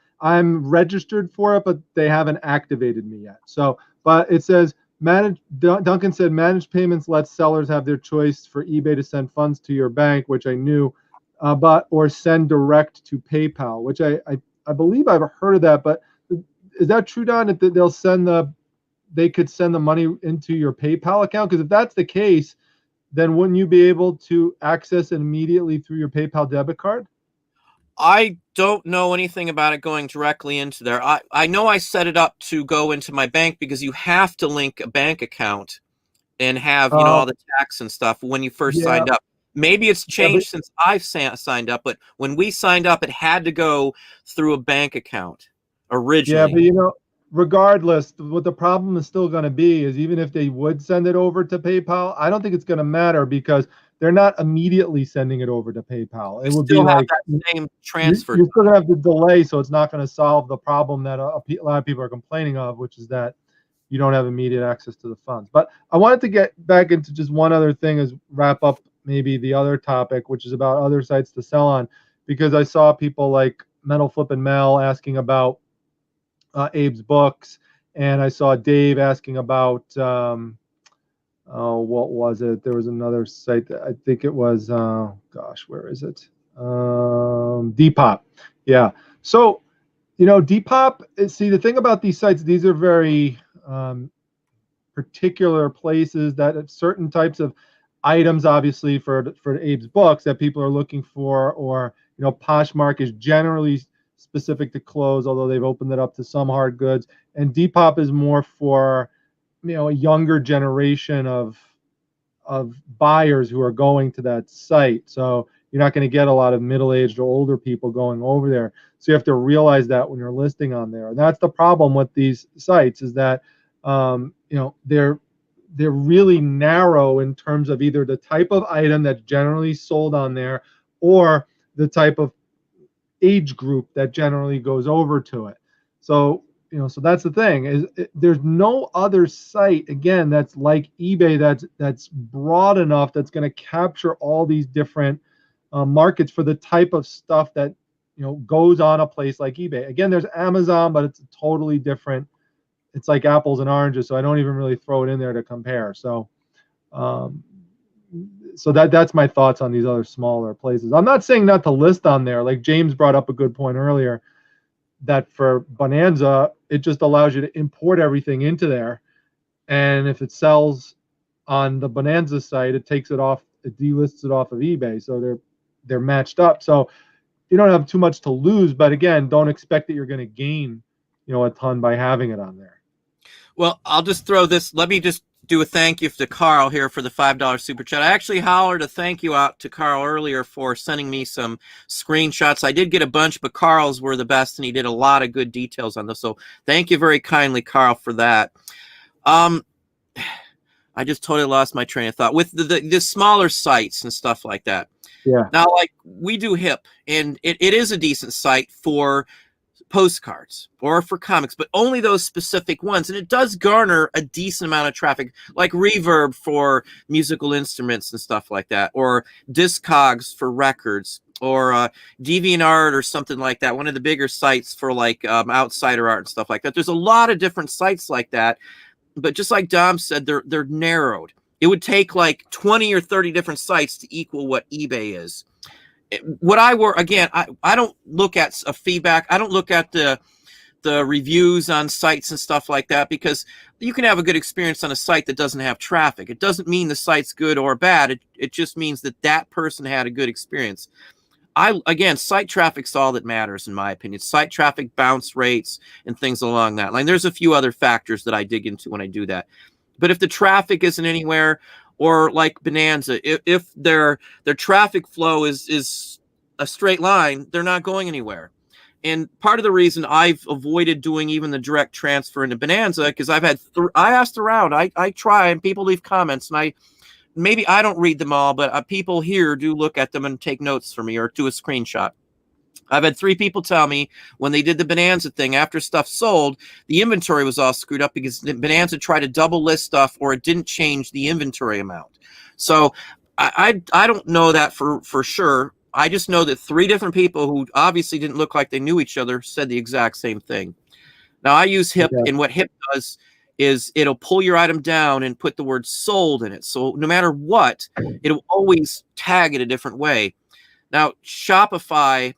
registered for it, but they haven't activated me yet. So, but it says Duncan said managed payments lets sellers have their choice for eBay to send funds to your bank, which I knew, or send direct to PayPal, which I believe I've heard of that. But is that true, Don? That they could send the money into your PayPal account? Because if that's the case, then wouldn't you be able to access it immediately through your PayPal debit card? I don't know anything about it going directly into there. I know I set it up to go into my bank because you have to link a bank account and have, you know, all the tax and stuff when you first signed up. Maybe it's changed since I've signed up, but when we signed up, it had to go through a bank account originally. Yeah, but you know, regardless, what the problem is still going to be is even if they would send it over to PayPal, I don't think it's going to matter because they're not immediately sending it over to PayPal. It would be like that same transfer. You're still going to have the delay, so it's not going to solve the problem that a lot of people are complaining of, which is that you don't have immediate access to the funds. But I wanted to get back into just one other thing as wrap up maybe the other topic, which is about other sites to sell on, because I saw people like Metal Flip and Mel asking about Abe's books, and I saw Dave asking about what was it? There was another site that I think it was gosh, where is it? Depop. Yeah. So, you know, Depop, see, the thing about these sites, these are very particular places that have certain types of items, obviously for Abe's books that people are looking for, or, you know, Poshmark is generally specific to clothes, although they've opened it up to some hard goods. And Depop is more for, you know, a younger generation of buyers who are going to that site. So you're not going to get a lot of middle-aged or older people going over there. So you have to realize that when you're listing on there. And that's the problem with these sites, is that you know, they're really narrow in terms of either the type of item that's generally sold on there or the type of age group that generally goes over to it. So, you know, so that's the thing, is there's no other site, again, that's like eBay, that's broad enough, that's going to capture all these different markets for the type of stuff that, you know, goes on a place like eBay. Again, there's Amazon, but it's totally different. It's like apples and oranges, so I don't even really throw it in there to compare. So so that's my thoughts on these other smaller places. I'm not saying not to list on there. Like James brought up a good point earlier, that for Bonanza, it just allows you to import everything into there. And if it sells on the Bonanza site, it takes it off, it delists it off of eBay. So they're matched up. So you don't have too much to lose, but again, don't expect that you're going to gain, you know, a ton by having it on there. Well, I'll just throw this. Let me just do a thank you to Carl here for the $5 super chat. I actually hollered a thank you out to Carl earlier for sending me some screenshots. I did get a bunch, but Carl's were the best, and he did a lot of good details on this. So thank you very kindly, Carl, for that. I just totally lost my train of thought with the smaller sites and stuff like that. Yeah. Now, like, we do HIP, and it is a decent site for postcards or for comics, but only those specific ones. And it does garner a decent amount of traffic, like Reverb for musical instruments and stuff like that, or Discogs for records, or DeviantArt or something like that, one of the bigger sites for like outsider art and stuff like that. There's a lot of different sites like that, but just like Dom said, they're narrowed. It would take like 20 or 30 different sites to equal what eBay is. What I don't look at a feedback. I don't look at the reviews on sites and stuff like that, because you can have a good experience on a site that doesn't have traffic. It doesn't mean the site's good or bad. It just means that person had a good experience. Again, site traffic's all that matters, in my opinion. Site traffic, bounce rates, and things along that line. There's a few other factors that I dig into when I do that. But if the traffic isn't anywhere, or like Bonanza, if their traffic flow is a straight line, they're not going anywhere. And part of the reason I've avoided doing even the direct transfer into Bonanza, because I asked around, I try, and people leave comments, and maybe I don't read them all, but people here do look at them and take notes for me or do a screenshot. I've had 3 people tell me when they did the Bonanza thing, after stuff sold, the inventory was all screwed up because Bonanza tried to double list stuff or it didn't change the inventory amount. So I don't know that for sure. I just know that 3 different people who obviously didn't look like they knew each other said the exact same thing. Now, I use HIP, and what HIP does is it'll pull your item down and put the word sold in it. So no matter what, it'll always tag it a different way. Now, Shopify,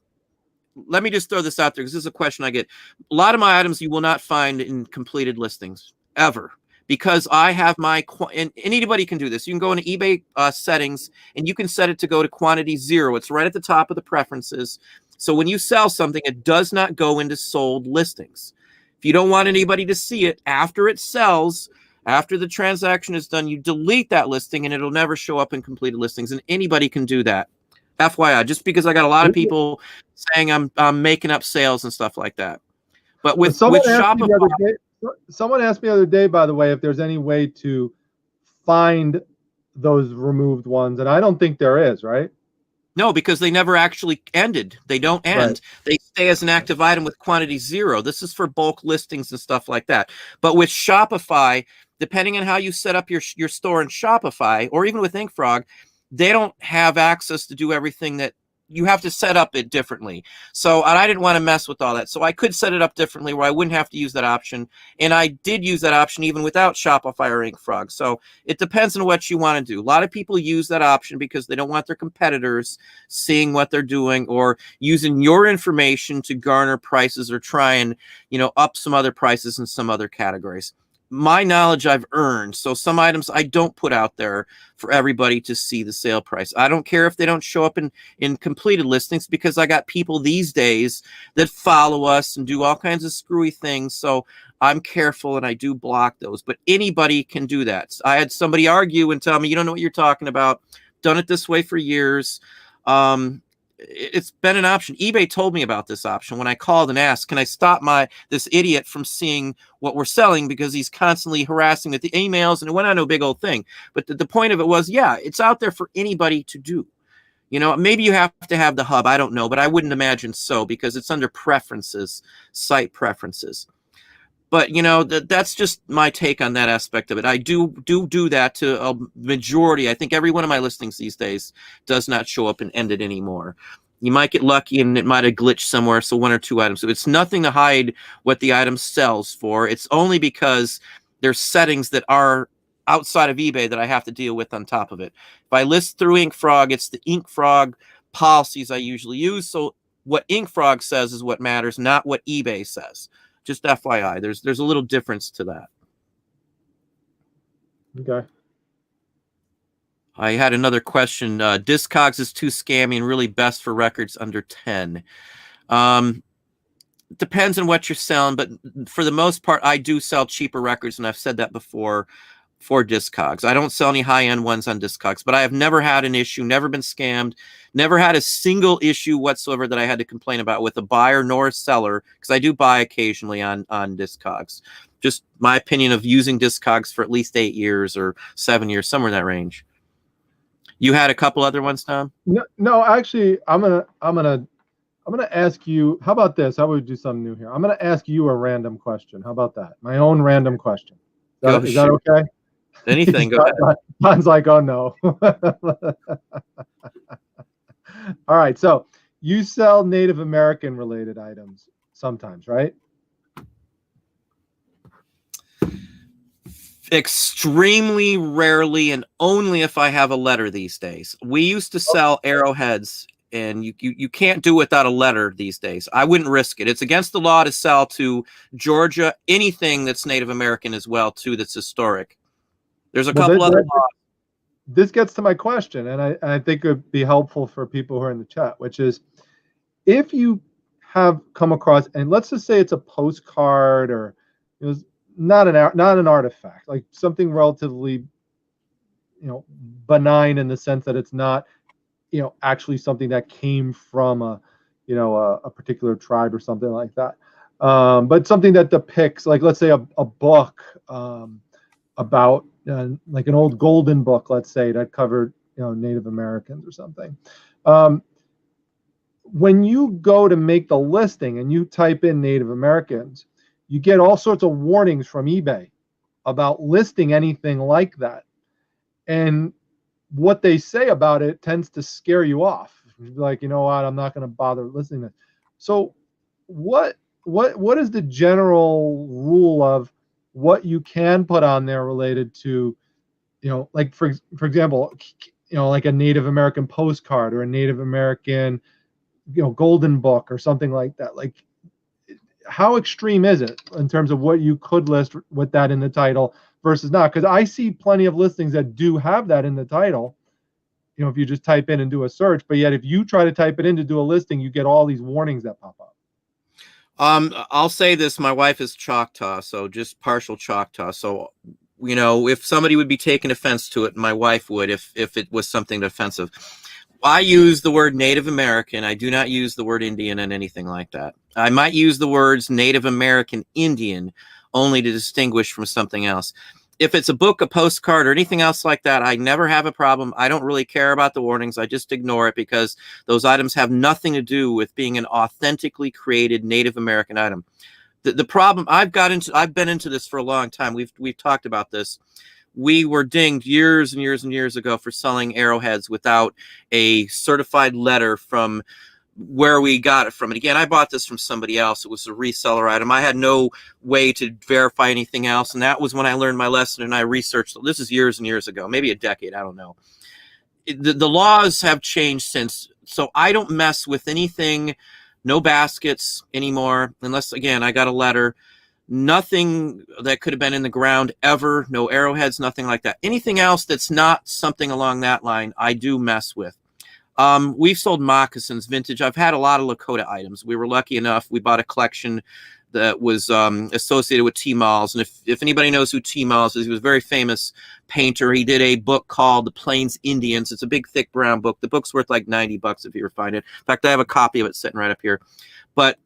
let me just throw this out there because this is a question I get. A lot of my items you will not find in completed listings ever, because I have my, and anybody can do this. You can go into eBay settings and you can set it to go to quantity 0. It's right at the top of the preferences. So when you sell something, it does not go into sold listings. If you don't want anybody to see it after it sells, after the transaction is done, you delete that listing and it'll never show up in completed listings. And anybody can do that. FYI, just because I got a lot of people saying I'm making up sales and stuff like that. But with Shopify, someone asked me the other day, by the way, if there's any way to find those removed ones, and I don't think there is, right? No, because they never actually ended. They don't end. Right. They stay as an active item with quantity 0. This is for bulk listings and stuff like that. But with Shopify, depending on how you set up your store in Shopify, or even with InkFrog, they don't have access to do everything that you have to set up it differently. So I didn't want to mess with all that. So I could set it up differently where I wouldn't have to use that option. And I did use that option even without Shopify or InkFrog. So it depends on what you want to do. A lot of people use that option because they don't want their competitors seeing what they're doing or using your information to garner prices or try and, up some other prices in some other categories. My knowledge I've earned. So some items I don't put out there for everybody to see the sale price. I don't care if they don't show up in completed listings, because I got people these days that follow us and do all kinds of screwy things. So I'm careful and I do block those, but anybody can do that. I had somebody argue and tell me, you don't know what you're talking about. Done it this way for years. It's been an option. eBay told me about this option when I called and asked, can I stop this idiot from seeing what we're selling, because he's constantly harassing with the emails, and it went on to a big old thing. But the point of it was, yeah, it's out there for anybody to do. Maybe you have to have the hub. I don't know, but I wouldn't imagine so, because it's under preferences, site preferences. But, that's just my take on that aspect of it. I do that to a majority. I think every one of my listings these days does not show up and end it anymore. You might get lucky and it might have glitched somewhere, so 1 or 2 items. So it's nothing to hide what the item sells for. It's only because there's settings that are outside of eBay that I have to deal with on top of it. If I list through InkFrog, it's the InkFrog policies I usually use. So what InkFrog says is what matters, not what eBay says. Just FYI, there's a little difference to that. Okay. I had another question. Discogs is too scammy and really best for records under 10. Depends on what you're selling, but for the most part, I do sell cheaper records, and I've said that before, for Discogs. I don't sell any high-end ones on Discogs, but I have never had an issue, never been scammed, never had a single issue whatsoever that I had to complain about with a buyer nor a seller, because I do buy occasionally on Discogs. Just my opinion of using Discogs for at least 8 years or 7 years, somewhere in that range. You had a couple other ones, Tom? No, actually, I'm gonna ask you. How about this? How about we do something new here? I'm gonna ask you a random question. How about that? My own random question. Is that okay? Anything, go ahead. Don's like, oh no. All right, so you sell Native American related items sometimes, right? Extremely rarely, and only if I have a letter these days. We used to sell arrowheads, and you can't do without a letter these days. I wouldn't risk it. It's against the law to sell to Georgia anything that's Native American as well, too, that's historic. There's a couple other laws. This gets to my question, and I think it would be helpful for people who are in the chat, which is, if you have come across, and let's just say it's a postcard, or it was not an artifact, like something relatively, benign in the sense that it's not, actually something that came from a particular tribe or something like that, but something that depicts, like, let's say a book about like an old golden book, let's say, that covered, Native Americans or something. When you go to make the listing and you type in Native Americans, you get all sorts of warnings from eBay about listing anything like that. And what they say about it tends to scare you off. Like, you know what, I'm not going to bother listing this. So what is the general rule of what you can put on there related to, like for example, like a Native American postcard or a Native American, golden book or something like that? Like, how extreme is it in terms of what you could list with that in the title versus not? Because I see plenty of listings that do have that in the title, if you just type in and do a search, but yet if you try to type it in to do a listing, you get all these warnings that pop up. I'll say this, my wife is Choctaw, so just partial Choctaw. So, if somebody would be taking offense to it, my wife would, if it was something offensive. I use the word Native American. I do not use the word Indian and anything like that. I might use the words Native American Indian only to distinguish from something else. If it's a book, a postcard, or anything else like that, I never have a problem. I don't really care about the warnings. I just ignore it because those items have nothing to do with being an authentically created Native American item. The problem I've been into this for a long time. We've talked about this. We were dinged years and years and years ago for selling arrowheads without a certified letter from where we got it from. And again, I bought this from somebody else. It was a reseller item. I had no way to verify anything else. And that was when I learned my lesson and I researched. This is years and years ago, maybe a decade. I don't know. The laws have changed since. So I don't mess with anything, no baskets anymore, unless, again, I got a letter. Nothing that could have been in the ground ever. No arrowheads, nothing like that. Anything else that's not something along that line, I do mess with. We've sold moccasins, vintage. I've had a lot of Lakota items. We were lucky enough. We bought a collection that was associated with T-Malls. And if anybody knows who T-Malls is, he was a very famous painter. He did a book called The Plains Indians. It's a big, thick brown book. The book's worth like $90 if you ever find it. In fact, I have a copy of it sitting right up here. But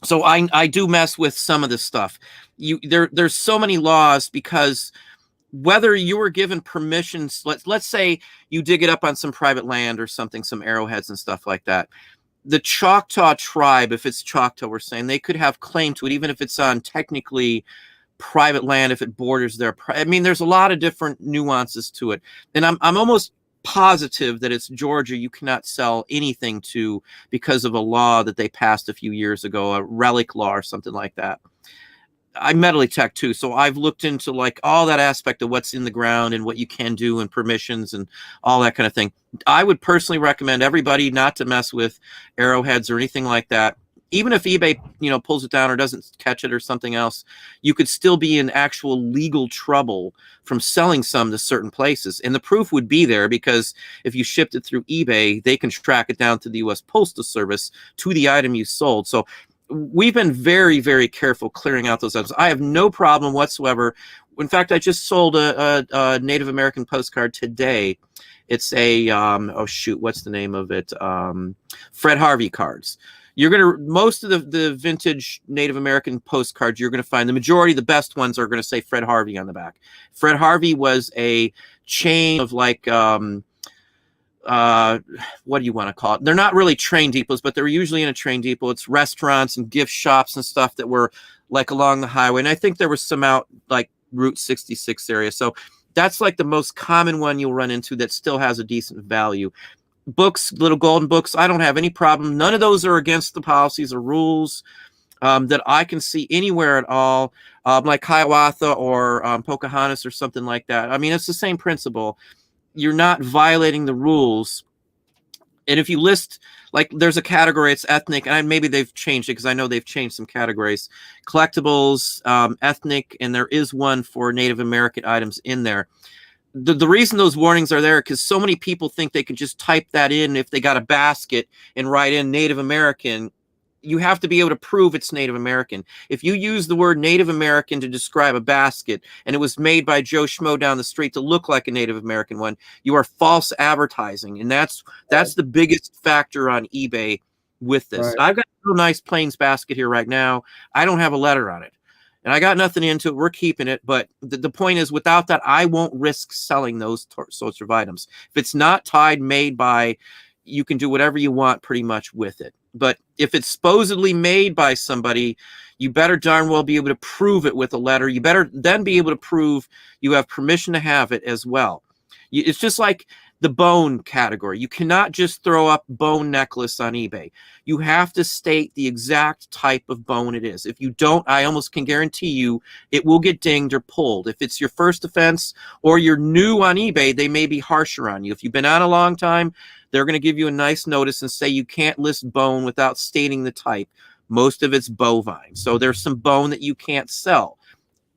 so I do mess with some of this stuff. There's so many laws because whether you were given permissions, let's say you dig it up on some private land or something, some arrowheads and stuff like that. The Choctaw tribe, if it's Choctaw, we're saying they could have claim to it, even if it's on technically private land, if it borders their. I mean, there's a lot of different nuances to it, and I'm almost positive that it's Georgia you cannot sell anything to because of a law that they passed a few years ago, a relic law or something like that. I'm medley tech too, so I've looked into like all that aspect of what's in the ground and what you can do and permissions and all that kind of thing. I would personally recommend everybody not to mess with arrowheads or anything like that. Even if eBay, pulls it down or doesn't catch it or something else, you could still be in actual legal trouble from selling some to certain places. And the proof would be there because if you shipped it through eBay, they can track it down to the U.S. Postal Service to the item you sold. So we've been very, very careful clearing out those items. I have no problem whatsoever. In fact, I just sold a Native American postcard today. It's a, what's the name of it? Fred Harvey cards. Most of the vintage Native American postcards, you're going to find the majority, the best ones are going to say Fred Harvey on the back. Fred Harvey was a chain of like, what do you want to call it? They're not really train depots, but they're usually in a train depot. It's restaurants and gift shops and stuff that were like along the highway. And I think there was some out like Route 66 area. So that's like the most common one you'll run into that still has a decent value. Books, little golden books, I don't have any problem. None of those are against the policies or rules that I can see anywhere at all, like Hiawatha or Pocahontas or something like that. I mean, it's the same principle. You're not violating the rules. And if you list, like there's a category, it's ethnic, and maybe they've changed it because I know they've changed some categories. Collectibles, ethnic, and there is one for Native American items in there. The reason those warnings are there because so many people think they can just type that in if they got a basket and write in Native American. You have to be able to prove it's Native American. If you use the word Native American to describe a basket and it was made by Joe Schmo down the street to look like a Native American one, you are false advertising. And that's the biggest factor on eBay with this. Right. I've got a real nice Plains basket here right now. I don't have a letter on it. And I got nothing into it. We're keeping it. But the point is, without that, I won't risk selling those sorts of items. If it's not tied, made by, you can do whatever you want pretty much with it. But if it's supposedly made by somebody, you better darn well be able to prove it with a letter. You better then be able to prove you have permission to have it as well. It's just like the bone category. You cannot just throw up bone necklace on eBay. You have to state the exact type of bone it is. If you don't, I almost can guarantee you it will get dinged or pulled. If it's your first offense or you're new on eBay, they may be harsher on you. If you've been on a long time, they're going to give you a nice notice and say you can't list bone without stating the type. Most of it's bovine. So there's some bone that you can't sell.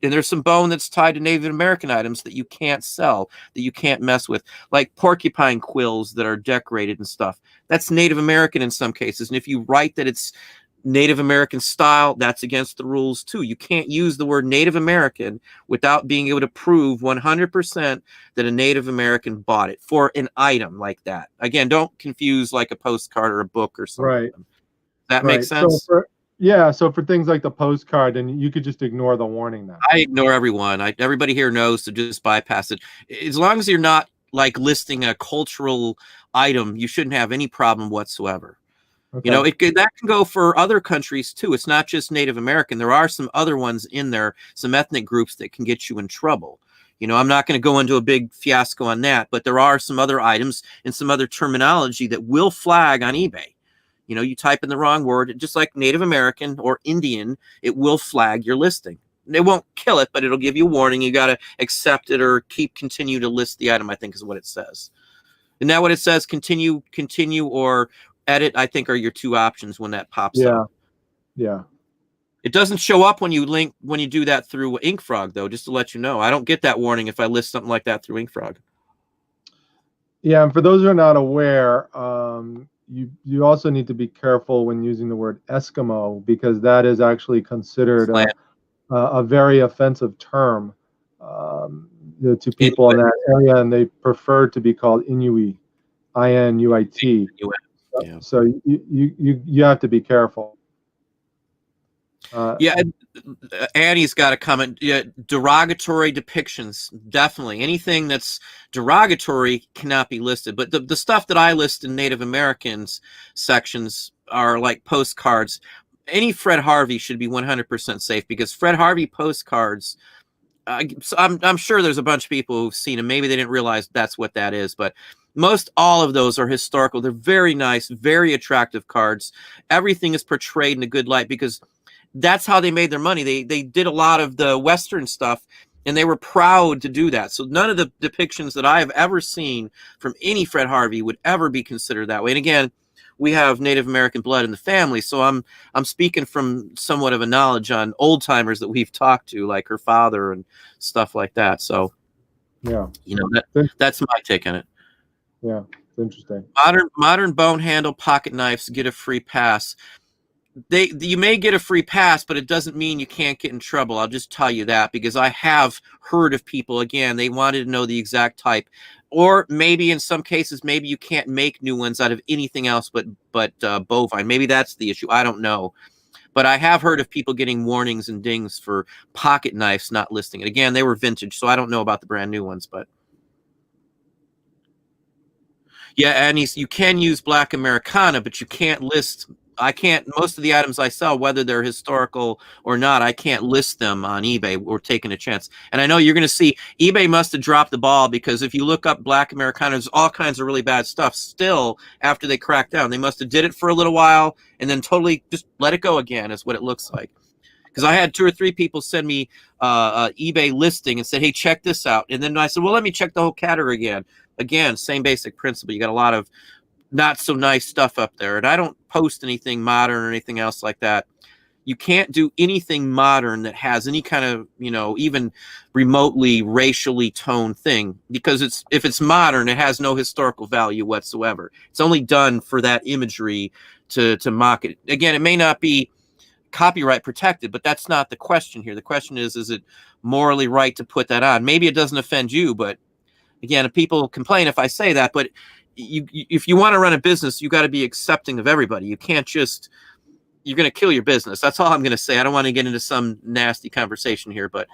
And there's some bone that's tied to Native American items that you can't sell, that you can't mess with, like porcupine quills that are decorated and stuff. That's Native American in some cases. And if you write that it's Native American style, that's against the rules too. You can't use the word Native American without being able to prove 100% that a Native American bought it for an item like that. Again, don't confuse like a postcard or a book or something. Right. That makes sense? So for things like the postcard, then you could just ignore the warning then. I ignore everyone. Everybody here knows to just bypass it. As long as you're not like listing a cultural item, you shouldn't have any problem whatsoever. Okay. You know, that can go for other countries too. It's not just Native American. There are some other ones in there, some ethnic groups that can get you in trouble. You know, I'm not going to go into a big fiasco on that, but there are some other items and some other terminology that will flag on eBay. You know, you type in the wrong word, just like Native American or Indian, it will flag your listing. It won't kill it, but it'll give you a warning. You got to accept it or continue to list the item, I think is what it says. And now what it says, continue, or edit, I think are your two options when that pops up. Yeah. It doesn't show up when you do that through InkFrog, though, just to let you know. I don't get that warning if I list something like that through InkFrog. Yeah, and for those who are not aware, you also need to be careful when using the word Eskimo, because that is actually considered a very offensive term to people in that area, and they prefer to be called Inuit, Inuit. Yeah. So you have to be careful. Annie's got a comment. Yeah, derogatory depictions, definitely. Anything that's derogatory cannot be listed. But the stuff that I list in Native Americans sections are like postcards. Any Fred Harvey should be 100% safe, because Fred Harvey postcards, I'm sure there's a bunch of people who've seen them. Maybe they didn't realize that's what that is, but most all of those are historical. They're very nice, very attractive cards. Everything is portrayed in a good light, because that's how they made their money. They did a lot of the Western stuff, and they were proud to do that. So none of the depictions that I have ever seen from any Fred Harvey would ever be considered that way. And again, we have Native American blood in the family, so I'm speaking from somewhat of a knowledge on old timers that we've talked to, like her father and stuff like that. So yeah, you know, that's my take on it. Yeah, it's interesting. Modern bone handle pocket knives get a free pass. You may get a free pass, but it doesn't mean you can't get in trouble. I'll just tell you that, because I have heard of people, again, they wanted to know the exact type, or maybe in some cases, maybe you can't make new ones out of anything else but bovine. Maybe that's the issue. I don't know. But I have heard of people getting warnings and dings for pocket knives not listing it. Again, they were vintage, so I don't know about the brand new ones, but yeah, and you can use Black Americana, but you can't list. I can't, most of the items I sell, whether they're historical or not, I can't list them on eBay. We're taking a chance. And I know you're going to see eBay must have dropped the ball, because if you look up Black Americana, there's all kinds of really bad stuff still after they cracked down. They must have did it for a little while and then totally just let it go again, is what it looks like. Because I had 2 or 3 people send me eBay listing and said, hey, check this out. And then I said, well, let me check the whole category again. Again, same basic principle. You got a lot of not so nice stuff up there. And I don't post anything modern or anything else like that. You can't do anything modern that has any kind of, you know, even remotely racially toned thing, because if it's modern, it has no historical value whatsoever. It's only done for that imagery to mock it. Again, it may not be copyright protected, but that's not the question here. The question is it morally right to put that on? Maybe it doesn't offend you, but again, if people complain if I say that, but if you want to run a business, you got to be accepting of everybody. You can't just you're going to kill your business. That's all I'm going to say. I don't want to get into some nasty conversation here, but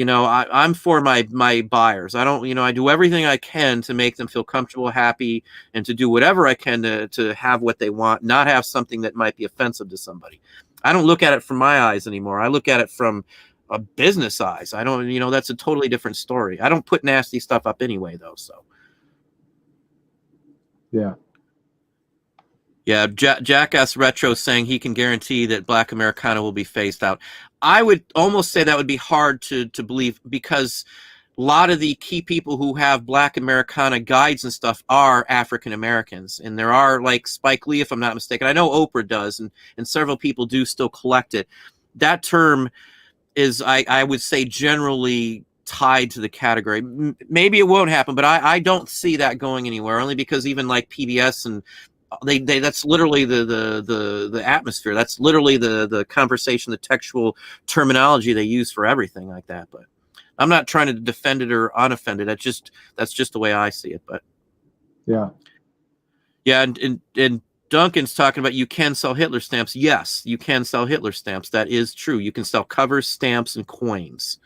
I'm for my buyers. I don't, I do everything I can to make them feel comfortable, happy, and to do whatever I can to have what they want, not have something that might be offensive to somebody. I don't look at it from my eyes anymore. I look at it from a business eyes. I don't, that's a totally different story. I don't put nasty stuff up anyway, though. So. Yeah. Yeah, Jackass Retro saying he can guarantee that Black Americana will be phased out. I would almost say that would be hard to believe, because a lot of the key people who have Black Americana guides and stuff are African Americans. And there are, like Spike Lee, if I'm not mistaken. I know Oprah does, and several people do still collect it. That term is, I would say, generally tied to the category. Maybe it won't happen, but I don't see that going anywhere, only because even like PBS and they that's literally the atmosphere. That's literally the conversation, the textual terminology they use for everything like that. But I'm not trying to defend it or unoffend it. That's just the way I see it. But yeah. And Duncan's talking about you can sell Hitler stamps. Yes, you can sell Hitler stamps. That is true. You can sell covers, stamps, and coins.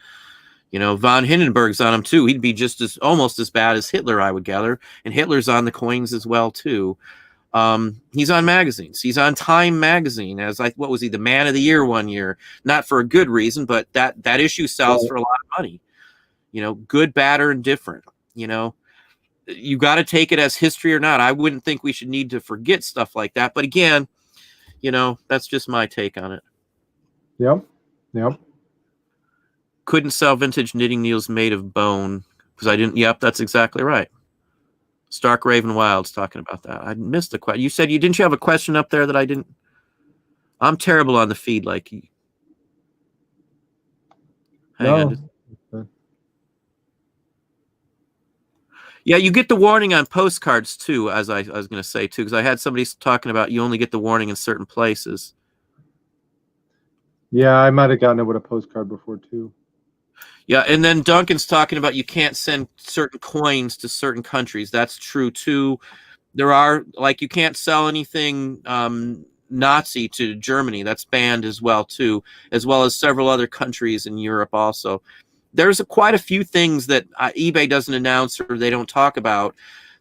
Von Hindenburg's on them too. He'd be almost as bad as Hitler, I would gather. And Hitler's on the coins as well too. He's on magazines. He's on Time magazine as what was he, the Man of the Year one year? Not for a good reason, but that issue sells for a lot of money. Good, bad, or indifferent. You got to take it as history or not. I wouldn't think we should need to forget stuff like that. But again, that's just my take on it. Yep. Couldn't sell vintage knitting needles made of bone because I didn't. Yep, that's exactly right. Stark Raven Wild's talking about that. I missed the question. You said didn't you have a question up there that I didn't? I'm terrible on the feed. Hang on. Yeah, you get the warning on postcards too, as I was going to say too, because I had somebody talking about you only get the warning in certain places. Yeah, I might have gotten it with a postcard before too. Yeah, and then Duncan's talking about you can't send certain coins to certain countries. That's true too. There are, you can't sell anything Nazi to Germany. That's banned as well too, as well as several other countries in Europe also. There's quite a few things that eBay doesn't announce or they don't talk about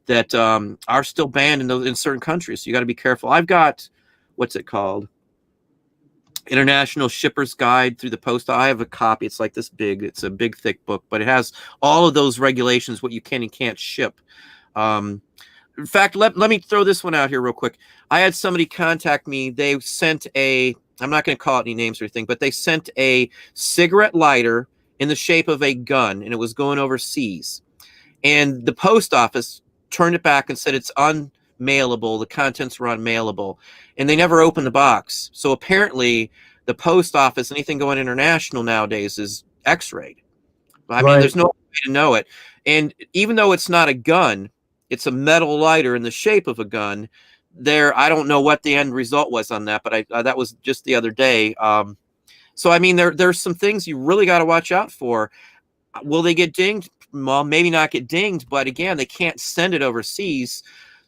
that are still banned in certain countries. So you got to be careful. I've got, what's it called? International Shipper's Guide through the post. I have a copy. It's like this big. It's a big, thick book, but it has all of those regulations, what you can and can't ship. In fact, let me throw this one out here real quick. I had somebody contact me. They sent I'm not going to call it any names or anything, but they sent a cigarette lighter in the shape of a gun, and it was going overseas. And the post office turned it back and said it's unmailable. The contents were unmailable. And they never opened the box. So apparently the post office, anything going international nowadays, is X-rayed. I mean, there's no way to know it. And even though it's not a gun, it's a metal lighter in the shape of a gun. I don't know what the end result was on that, but that was just the other day. So, I mean, there's some things you really got to watch out for. Will they get dinged? Well, maybe not get dinged, but again, they can't send it overseas.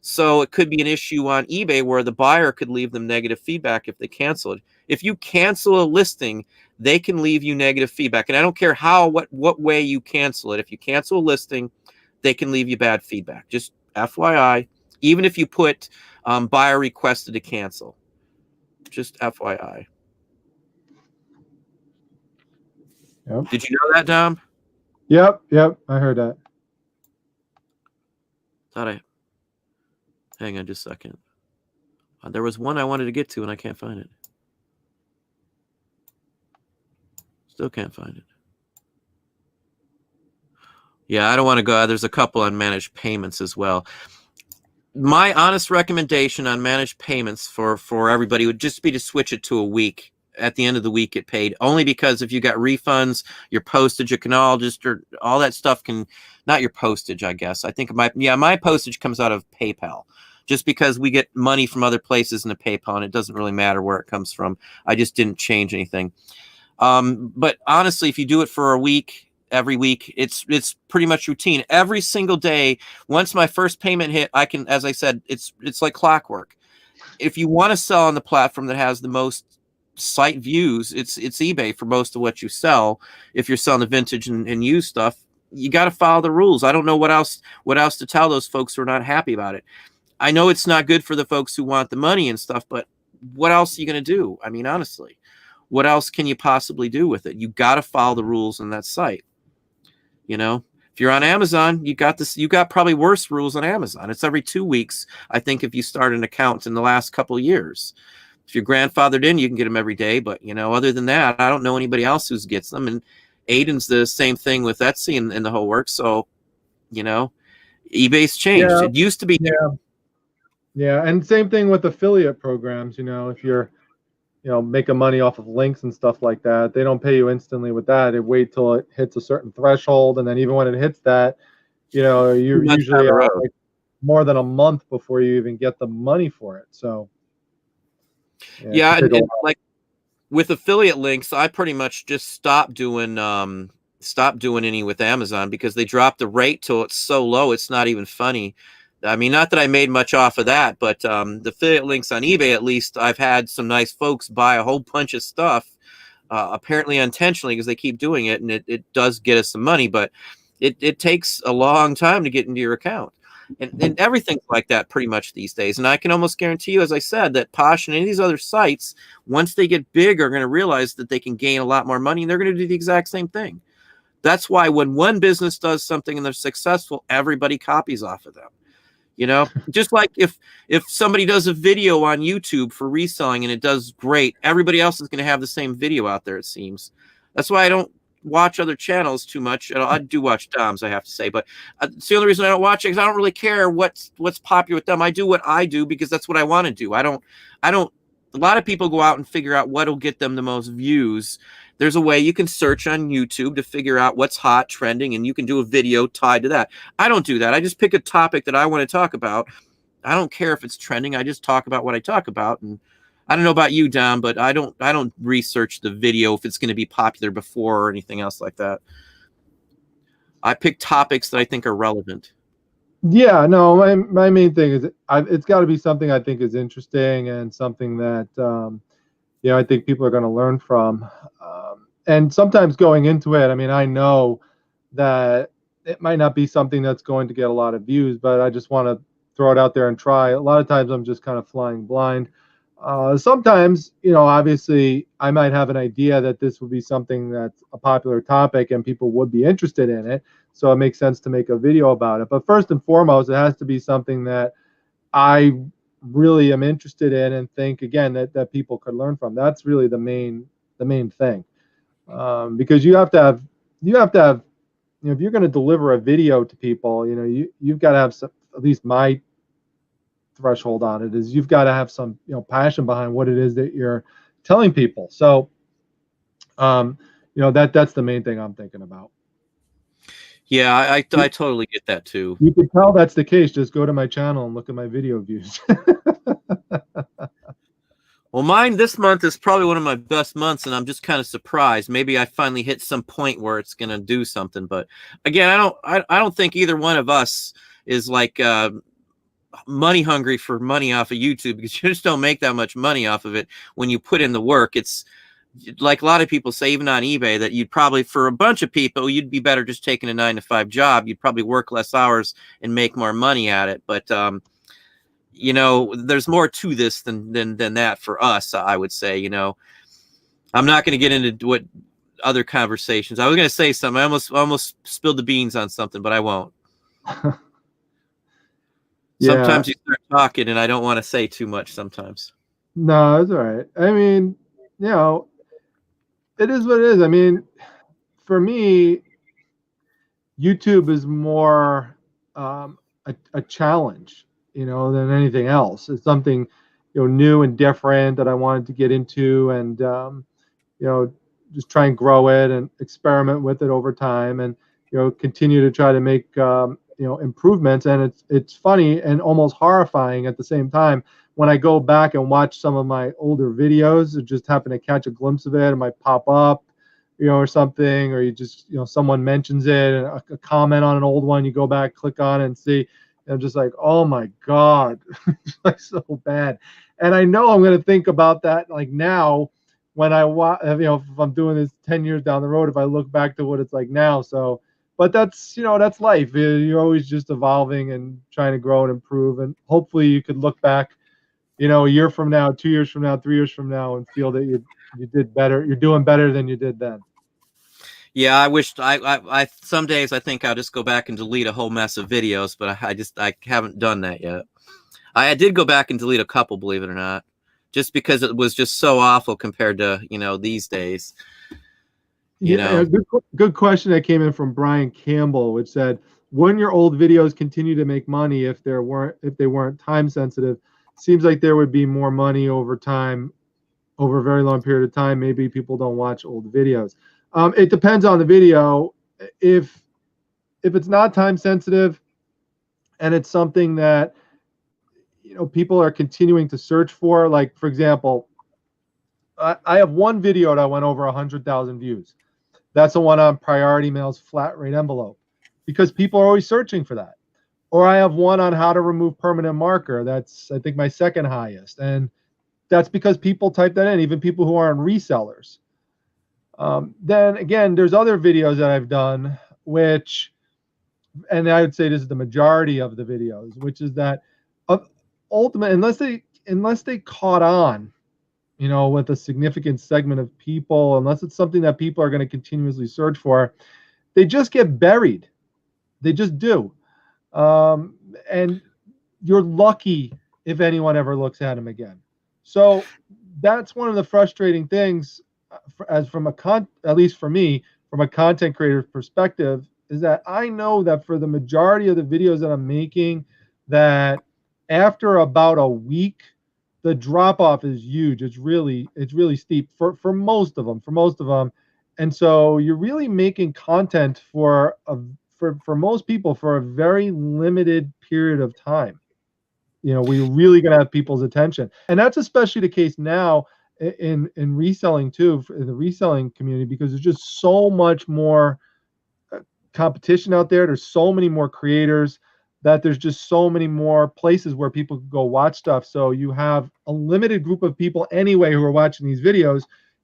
So it could be an issue on eBay where the buyer could leave them negative feedback if they cancel it. If you cancel a listing, they can leave you negative feedback. And I don't care what way you cancel it. If you cancel a listing, they can leave you bad feedback. Just FYI, even if you put buyer requested to cancel. Just FYI. Yep. Did you know that, Dom? Yep. I heard that. Hang on just a second. There was one I wanted to get to, and I can't find it. Still can't find it. Yeah, I don't want to go. There's a couple on managed payments as well. My honest recommendation on managed payments for everybody would just be to switch it to a week. At the end of the week, get paid. Only because if you got refunds, your postage, it can all that stuff can, not your postage, I guess. I think my postage comes out of PayPal. Just because we get money from other places into PayPal, and it doesn't really matter where it comes from. I just didn't change anything. But honestly, if you do it for a week, every week, it's pretty much routine. Every single day, once my first payment hit, I can, as I said, it's like clockwork. if you want to sell on the platform that has the most site views, it's eBay for most of what you sell. If you're selling the vintage and used stuff, you got to follow the rules. I don't know what else to tell those folks who are not happy about it. I know it's not good for the folks who want the money and stuff, but what else are you going to do? I mean, honestly, what else can you possibly do with it? You got to follow the rules on that site. You know, if you're on Amazon, you got probably worse rules on Amazon. It's every 2 weeks, I think, if you start an account in the last couple of years. If you're grandfathered in, you can get them every day. But, you know, other than that, I don't know anybody else who gets them. And Aiden's the same thing with Etsy and the whole work. So, you know, eBay's changed. Yeah. It used to be. Yeah. And same thing with affiliate programs. You know, if you're, making money off of links and stuff like that, they don't pay you instantly with that. They wait till it hits a certain threshold. And then even when it hits that, you're usually like more than a month before you even get the money for it. So, yeah, and like with affiliate links, I pretty much just stopped doing any with Amazon because they dropped the rate till it's so low it's not even funny. I mean, not that I made much off of that, but the affiliate links on eBay, at least, I've had some nice folks buy a whole bunch of stuff, apparently unintentionally, because they keep doing it, and it does get us some money, but it takes a long time to get into your account. And everything's like that pretty much these days. And I can almost guarantee you, as I said, that Posh and any of these other sites, once they get big, are going to realize that they can gain a lot more money, and they're going to do the exact same thing. That's why when one business does something and they're successful, everybody copies off of them. You know, just like if somebody does a video on YouTube for reselling and it does great, everybody else is going to have the same video out there, it seems. That's why I don't watch other channels too much. I do watch Dom's, I have to say, but it's the only reason I don't watch it because I don't really care what's popular with them. I do what I do because that's what I want to do. I don't. A lot of people go out and figure out what'll get them the most views. There's a way you can search on YouTube to figure out what's hot, trending, and you can do a video tied to that. I don't do that. I just pick a topic that I want to talk about. I don't care if it's trending. I just talk about what I talk about. And I don't know about you, Dom, but I don't research the video if it's going to be popular before or anything else like that. I pick topics that I think are relevant. Yeah, no, my main thing is it's got to be something I think is interesting and something that I think people are going to learn from. And sometimes going into it, I mean, I know that it might not be something that's going to get a lot of views, but I just want to throw it out there and try. A lot of times I'm just kind of flying blind. Sometimes, obviously I might have an idea that this would be something that's a popular topic and people would be interested in it. So it makes sense to make a video about it. But first and foremost, it has to be something that I really am interested in and think, again, that people could learn from. That's really the main thing. Because you have to have, if you're going to deliver a video to people, you've got to have some, at least my threshold on it is you've got to have some passion behind what it is that you're telling people. So that's the main thing I'm thinking about. Yeah, I totally get that too. You can tell that's the case. Just go to my channel and look at my video views. Well, mine this month is probably one of my best months, and I'm just kind of surprised. Maybe I finally hit some point where it's going to do something. But again, I don't think either one of us is like money hungry for money off of YouTube, because you just don't make that much money off of it when you put in the work. It's like a lot of people say, even on eBay, that you'd probably, for a bunch of people, you'd be better just taking a 9-to-5 job. You'd probably work less hours and make more money at it. But there's more to this than that for us, I would say. I'm not going to get into what other conversations. I was going to say something. I almost spilled the beans on something, but I won't. Yeah. Sometimes you start talking and I don't want to say too much sometimes. No, that's all right. I mean, it is what it is. I mean, for me, YouTube is more a challenge, than anything else. It's something, new and different that I wanted to get into and, just try and grow it and experiment with it over time and, continue to try to make, improvements. And it's funny and almost horrifying at the same time when I go back and watch some of my older videos. It just happen to catch a glimpse of it. It might pop up, or something, or you just, someone mentions it and a comment on an old one, you go back, click on it and see, And I'm just like, oh my God, it's like so bad. And I know I'm going to think about that like now when I watch, if I'm doing this 10 years down the road, if I look back to what it's like now. So, but that's, that's life. You're always just evolving and trying to grow and improve. And hopefully you could look back, a year from now, 2 years from now, 3 years from now, and feel that you did better. You're doing better than you did then. Yeah, I wished I some days I think I'll just go back and delete a whole mess of videos, but I haven't done that yet. I did go back and delete a couple, believe it or not, just because it was just so awful compared to, these days. Yeah, good question that came in from Brian Campbell, which said, "Wouldn't your old videos continue to make money if they weren't time sensitive? Seems like there would be more money over time, over a very long period of time. Maybe people don't watch old videos. It depends on the video. If it's not time sensitive and it's something that people are continuing to search for, like for example, I have one video that went over 100,000 views. That's the one on Priority Mail's flat rate envelope, because people are always searching for that. Or I have one on how to remove permanent marker. That's, I think, my second highest. And that's because people type that in, even people who aren't resellers. Then again, there's other videos that I've done, and I would say this is the majority of the videos, which is that ultimately, unless they caught on, with a significant segment of people, unless it's something that people are going to continuously search for, they just get buried. They just do. And you're lucky if anyone ever looks at them again. So that's one of the frustrating things, at least for me, from a content creator perspective, is that I know that for the majority of the videos that I'm making, that after about a week, the drop off is huge. It's really steep for most of them. And so you're really making content for most people for a very limited period of time. We're really going to have people's attention. And that's especially the case now in reselling too, in the reselling community, because there's just so much more competition out there. There's so many more creators, that there's just so many more places where people can go watch stuff. So you have a limited group of people anyway who are watching these videos,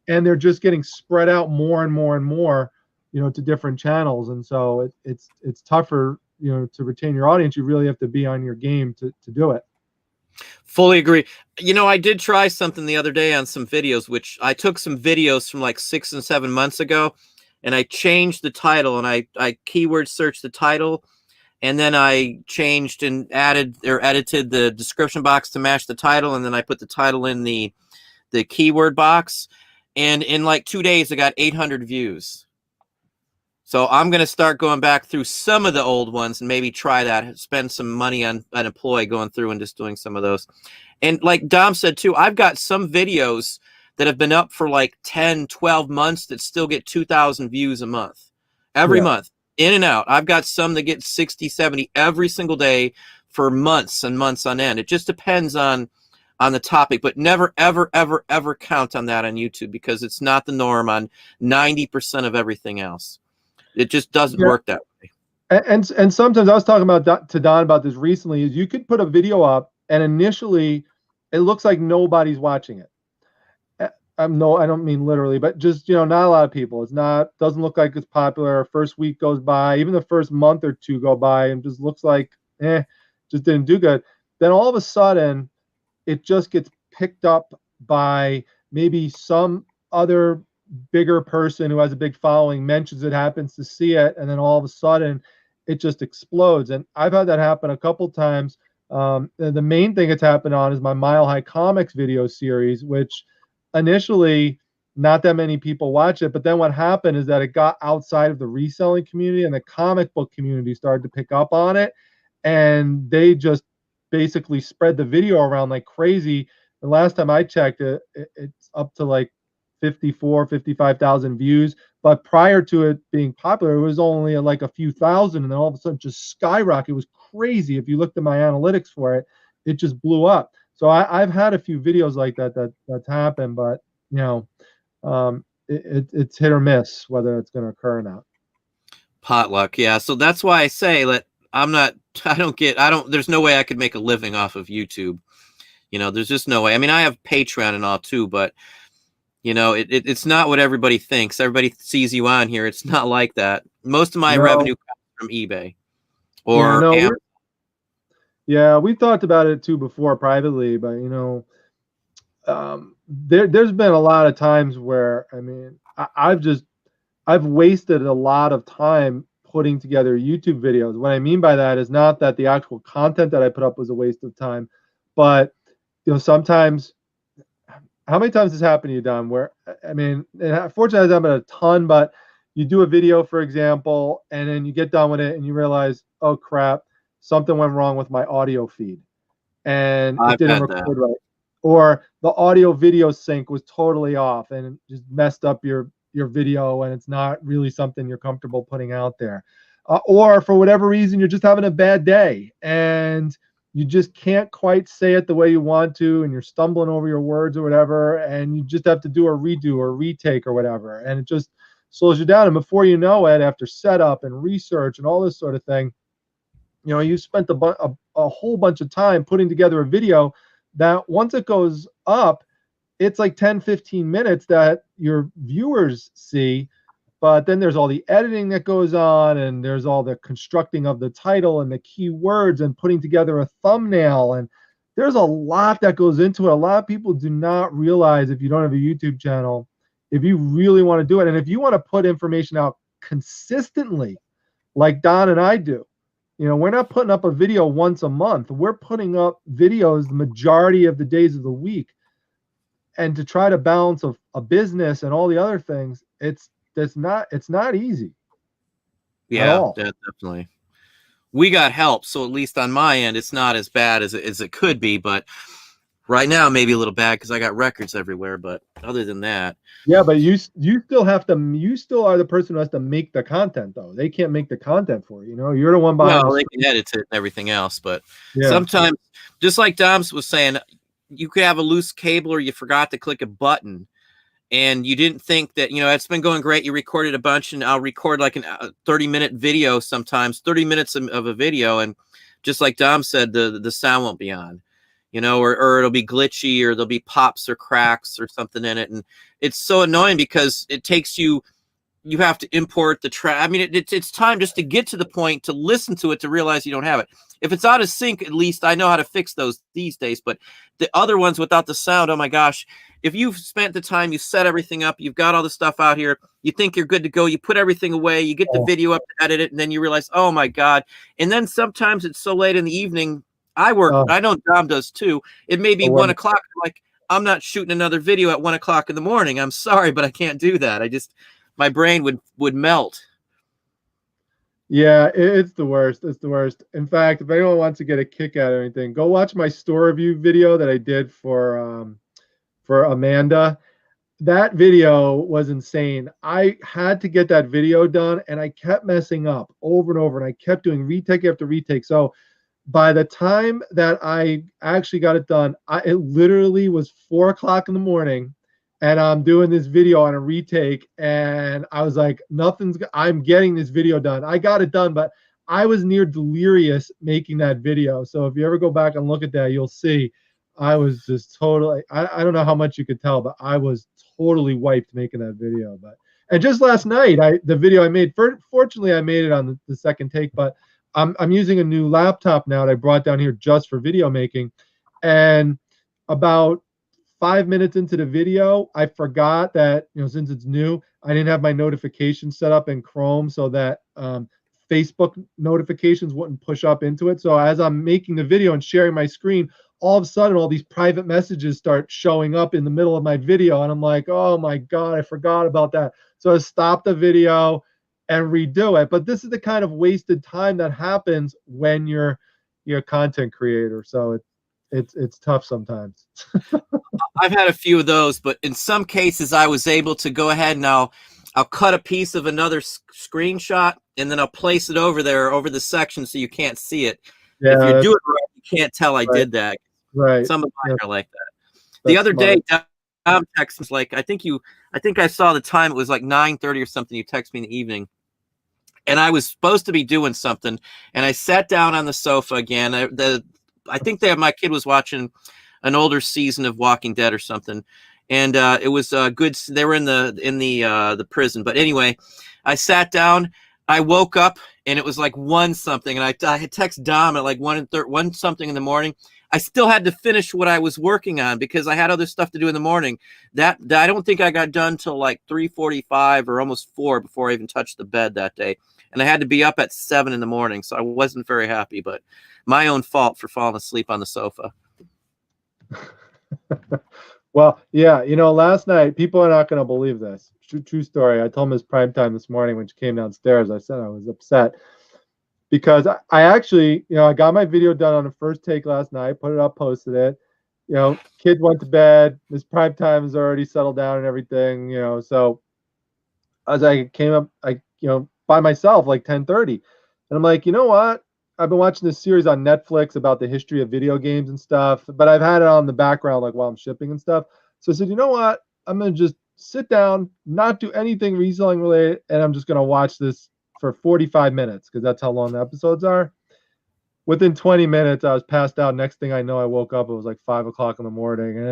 and they're just getting spread out more and more and more, to different channels. And so it's tougher, to retain your audience. You really have to be on your game to do it. Fully agree. I did try something the other day on some videos, which I took some videos from like 6 and 7 months ago, and I changed the title, and I keyword searched the title, and then I changed and edited the description box to match the title, and then I put the title in the keyword box, and in like 2 days I got 800 views. So I'm going to start going back through some of the old ones and maybe try that, spend some money on an employee going through and just doing some of those. And like Dom said too, I've got some videos that have been up for like 10, 12 months that still get 2,000 views a month, every month, in and out. I've got some that get 60, 70 every single day for months and months on end. It just depends on the topic, but never, ever, ever, ever count on that on YouTube, because it's not the norm on 90% of everything else. It just doesn't work that way. And sometimes I was talking to Don about this recently, is you could put a video up and initially it looks like nobody's watching it. I don't mean literally, but just, not a lot of people. Doesn't look like it's popular. First week goes by, even the first month or two go by, and just looks like, just didn't do good. Then all of a sudden it just gets picked up by maybe some other bigger person who has a big following, mentions it, happens to see it, and then all of a sudden it just explodes. And I've had that happen a couple times. The main thing it's happened on is my Mile High Comics video series, which initially not that many people watch it, but then what happened is that it got outside of the reselling community, and the comic book community started to pick up on it, and they just basically spread the video around like crazy. The last time I checked it, it's up to like 55,000 views. But prior to it being popular, it was only like a few thousand, and then all of a sudden just skyrocketed. It was crazy. If you looked at my analytics for it, it just blew up. So I've had a few videos like that's happened, but it's hit or miss whether it's going to occur or not. Potluck, yeah. So that's why I say there's no way I could make a living off of YouTube. There's just no way. I mean, I have Patreon and all too, but it's not what everybody thinks. Everybody sees you on here. It's not like that. Most of my revenue comes from eBay or Amazon. We've talked about it too before privately, but there's been a lot of times where, I mean, I've wasted a lot of time putting together YouTube videos. What I mean by that is not that the actual content that I put up was a waste of time, but sometimes, how many times has happened to you, Don, where, I mean, fortunately it hasn't happened a ton, but you do a video, for example, and then you get done with it and you realize, oh crap, something went wrong with my audio feed and it didn't record right. Or the audio video sync was totally off and it just messed up your video, and it's not really something you're comfortable putting out there. Or for whatever reason, you're just having a bad day and you just can't quite say it the way you want to, and you're stumbling over your words or whatever, and you just have to do a redo or retake or whatever, and it just slows you down. And before you know it, after setup and research and all this sort of thing, you spent a whole bunch of time putting together a video that once it goes up, it's like 10-15 minutes that your viewers see, but then there's all the editing that goes on, and there's all the constructing of the title and the keywords and putting together a thumbnail, and there's a lot that goes into it. A lot of people do not realize, if you don't have a YouTube channel, if you really want to do it, and if you want to put information out consistently like Don and I do, we're not putting up a video once a month. We're putting up videos the majority of the days of the week. And to try to balance a business and all the other things, it's not easy. Yeah, definitely. We got help, so at least on my end, it's not as bad as it could be. But right now, maybe a little bad because I got records everywhere. But other than that, yeah. But you still have to. You still are the person who has to make the content, though. They can't make the content for you. You're the one behind. Well, they can edit it and everything else, but sometimes, just like Dom's was saying, you could have a loose cable or you forgot to click a button and you didn't think that, it's been going great. You recorded a bunch, and I'll record like a 30-minute video, sometimes 30 minutes of a video. And just like Dom said, the sound won't be on, or it'll be glitchy, or there'll be pops or cracks or something in it. And it's so annoying because it takes you have to import the track. I mean, it's time just to get to the point to listen to it to realize you don't have it. If it's out of sync, at least I know how to fix those these days. But the other ones without the sound, oh my gosh, if you've spent the time, you set everything up, you've got all the stuff out here, you think you're good to go, you put everything away, you get the video up to edit it, and then you realize, oh my God. And then sometimes it's so late in the evening. I work, I know Dom does too. It may be 1 o'clock. Like, I'm not shooting another video at 1 o'clock in the morning. I'm sorry, but I can't do that. My brain would melt. Yeah, it's the worst. It's the worst. In fact, if anyone wants to get a kick out of anything, go watch my store review video that I did for Amanda. That video was insane. I had to get that video done, and I kept messing up over and over, and I kept doing retake after retake. So by the time that I actually got it done, it literally was 4 o'clock in the morning. And I'm doing this video on a retake, and I was like, I'm getting this video done. I got it done, but I was near delirious making that video. So if you ever go back and look at that, you'll see I was just totally, I don't know how much you could tell, but I was totally wiped making that video. And just last night, the video I made, fortunately I made it on the second take, but I'm using a new laptop now that I brought down here just for video making. And about 5 minutes into the video, I forgot that, since it's new, I didn't have my notifications set up in Chrome so that Facebook notifications wouldn't push up into it. So as I'm making the video and sharing my screen, all of a sudden, all these private messages start showing up in the middle of my video. And I'm like, oh my God, I forgot about that. So I stopped the video and redo it. But this is the kind of wasted time that happens when you're a content creator. So it's tough sometimes. I've had a few of those, but in some cases I was able to go ahead and I'll cut a piece of another screenshot, and then I'll place it over there over the section so you can't see it. Yeah, if you do it right, you can't tell I did that. Right. Some of mine are like that. The other day, Dom texted was like, I think I saw the time. It was like 9:30 or something. You text me in the evening, and I was supposed to be doing something, and I sat down on the sofa again. I think my kid was watching an older season of Walking Dead or something, and it was good. They were in the prison, but anyway, I sat down. I woke up and it was like 1 something, and I had text Dom at like 1 something in the morning. I still had to finish what I was working on because I had other stuff to do in the morning. That I don't think I got done till like 3:45 or almost 4 before I even touched the bed that day. And I had to be up at 7 in the morning, so I wasn't very happy, but my own fault for falling asleep on the sofa. Well, yeah, last night, people are not going to believe this. True story. I told Miss Primetime this morning when she came downstairs, I said I was upset because I actually, I got my video done on the first take last night, put it up, posted it. Kids went to bed. Miss Primetime has already settled down and everything, so as I came up, by myself, like 10:30, and I'm like, you know what? I've been watching this series on Netflix about the history of video games and stuff, but I've had it on the background like while I'm shipping and stuff. So I said, you know what? I'm gonna just sit down, not do anything reselling related, and I'm just gonna watch this for 45 minutes because that's how long the episodes are. Within 20 minutes, I was passed out. Next thing I know, I woke up. It was like 5 o'clock in the morning, and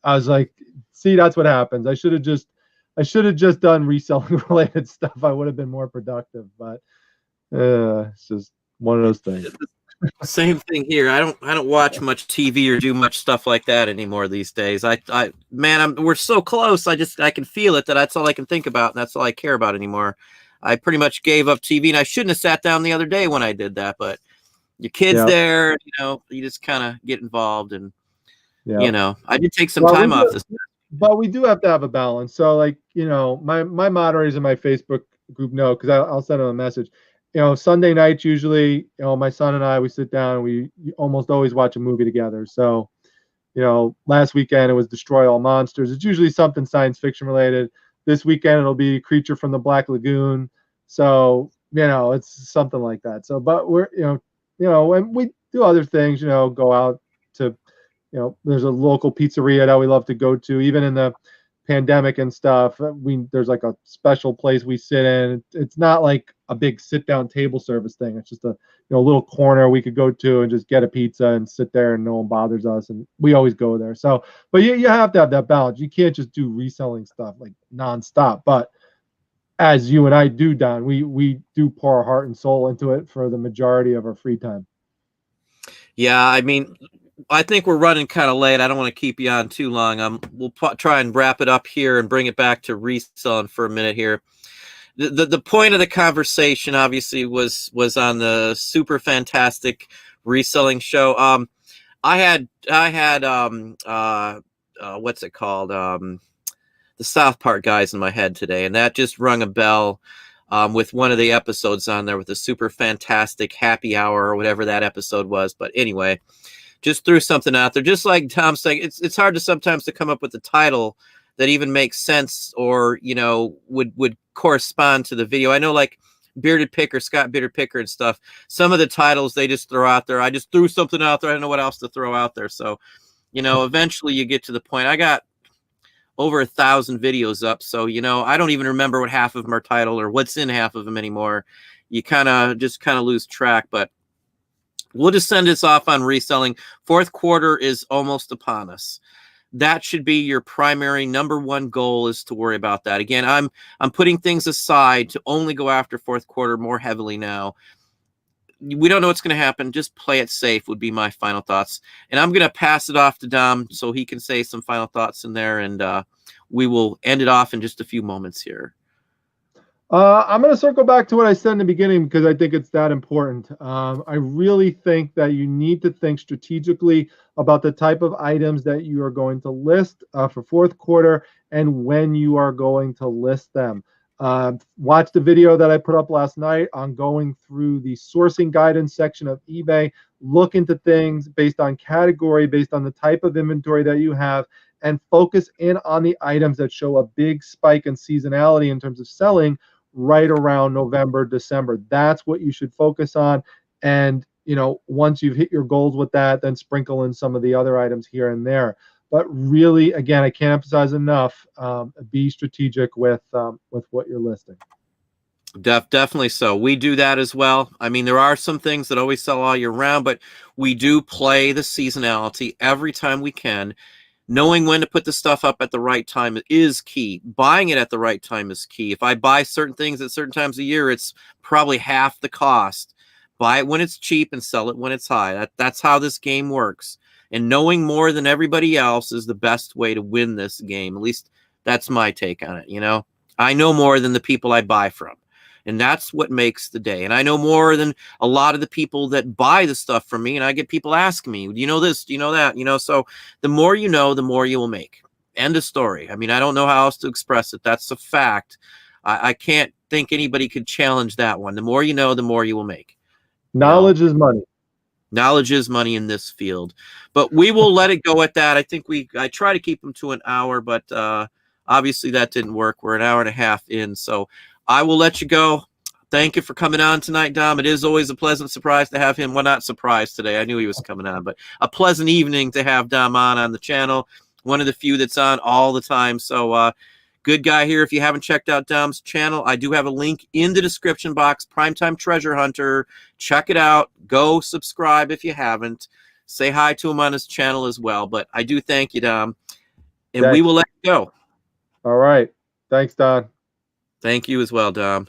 I was like, see, that's what happens. I should have just done reselling related stuff. I would have been more productive, but it's just one of those things. Same thing here. I don't watch much TV or do much stuff like that anymore these days. We're so close. I can feel it that that's all I can think about, and that's all I care about anymore. I pretty much gave up TV, and I shouldn't have sat down the other day when I did that, but your kid's there, you just kind of get involved, and I did take some time off this. But we do have to have a balance. So like, my moderators in my Facebook group know, because I'll send them a message. Sunday nights usually, my son and I, we sit down and we almost always watch a movie together. So, last weekend it was Destroy All Monsters. It's usually something science fiction related. This weekend it'll be Creature from the Black Lagoon. So, it's something like that. So, but we're, and we do other things, go out to, there's a local pizzeria that we love to go to, even in the pandemic and stuff. There's like a special place we sit in. It's not like a big sit down table service thing. It's just a little corner we could go to and just get a pizza and sit there and no one bothers us. And we always go there. So, but you have to have that balance. You can't just do reselling stuff like nonstop. But as you and I do, Don, we do pour our heart and soul into it for the majority of our free time. Yeah, I mean, I think we're running kind of late. I don't want to keep you on too long. We'll try and wrap it up here and bring it back to reselling for a minute here. The point of the conversation obviously was on the Super Fantastic Reselling Show. I had what's it called? The South Park guys in my head today, and that just rung a bell. With one of the episodes on there with the Super Fantastic Happy Hour or whatever that episode was. But anyway, just threw something out there. Just like Tom's saying, it's hard to sometimes to come up with a title that even makes sense or, would correspond to the video. I know like Bearded Picker, Scott Bearded Picker and stuff. Some of the titles they just throw out there. I just threw something out there. I don't know what else to throw out there. So, eventually you get to the point. I got over 1,000 videos up. So, I don't even remember what half of them are titled or what's in half of them anymore. You kind of lose track, but we'll just send this off on reselling. Fourth quarter is almost upon us. That should be your primary number one goal, is to worry about that. Again, I'm putting things aside to only go after fourth quarter more heavily now. We don't know what's going to happen. Just play it safe would be my final thoughts. And I'm going to pass it off to Dom so he can say some final thoughts in there. And we will end it off in just a few moments here. I'm going to circle back to what I said in the beginning because I think it's that important. I really think that you need to think strategically about the type of items that you are going to list for fourth quarter and when you are going to list them. Watch the video that I put up last night on going through the sourcing guidance section of eBay. Look into things based on category, based on the type of inventory that you have, and focus in on the items that show a big spike in seasonality in terms of selling right around November, December. That's what you should focus on. And, once you've hit your goals with that, then sprinkle in some of the other items here and there. But really, again, I can't emphasize enough, be strategic with what you're listing. Definitely so. We do that as well. I mean, there are some things that always sell all year round, but we do play the seasonality every time we can. Knowing when to put the stuff up at the right time is key. Buying it at the right time is key. If I buy certain things at certain times of year, it's probably half the cost. Buy it when it's cheap and sell it when it's high. That's how this game works. And knowing more than everybody else is the best way to win this game. At least that's my take on it. You know, I know more than the people I buy from. And that's what makes the day. And I know more than a lot of the people that buy the stuff from me. And I get people asking me, do you know this? Do you know that? You know, so the more you know, the more you will make. End of story. I mean, I don't know how else to express it. That's a fact. I can't think anybody could challenge that one. The more you know, the more you will make. Knowledge is money. Knowledge is money in this field. But we will let it go at that. I think I try to keep them to an hour, but obviously that didn't work. We're an hour and a half in. So I will let you go. Thank you for coming on tonight, Dom. It is always a pleasant surprise to have him. Well, not surprise today. I knew he was coming on, but a pleasant evening to have Dom on the channel. One of the few that's on all the time. So good guy here. If you haven't checked out Dom's channel, I do have a link in the description box. Primetime Treasure Hunter. Check it out. Go subscribe if you haven't. Say hi to him on his channel as well. But I do thank you, Dom. And we will let you go. All right. Thanks, Don. Thank you as well, Dom.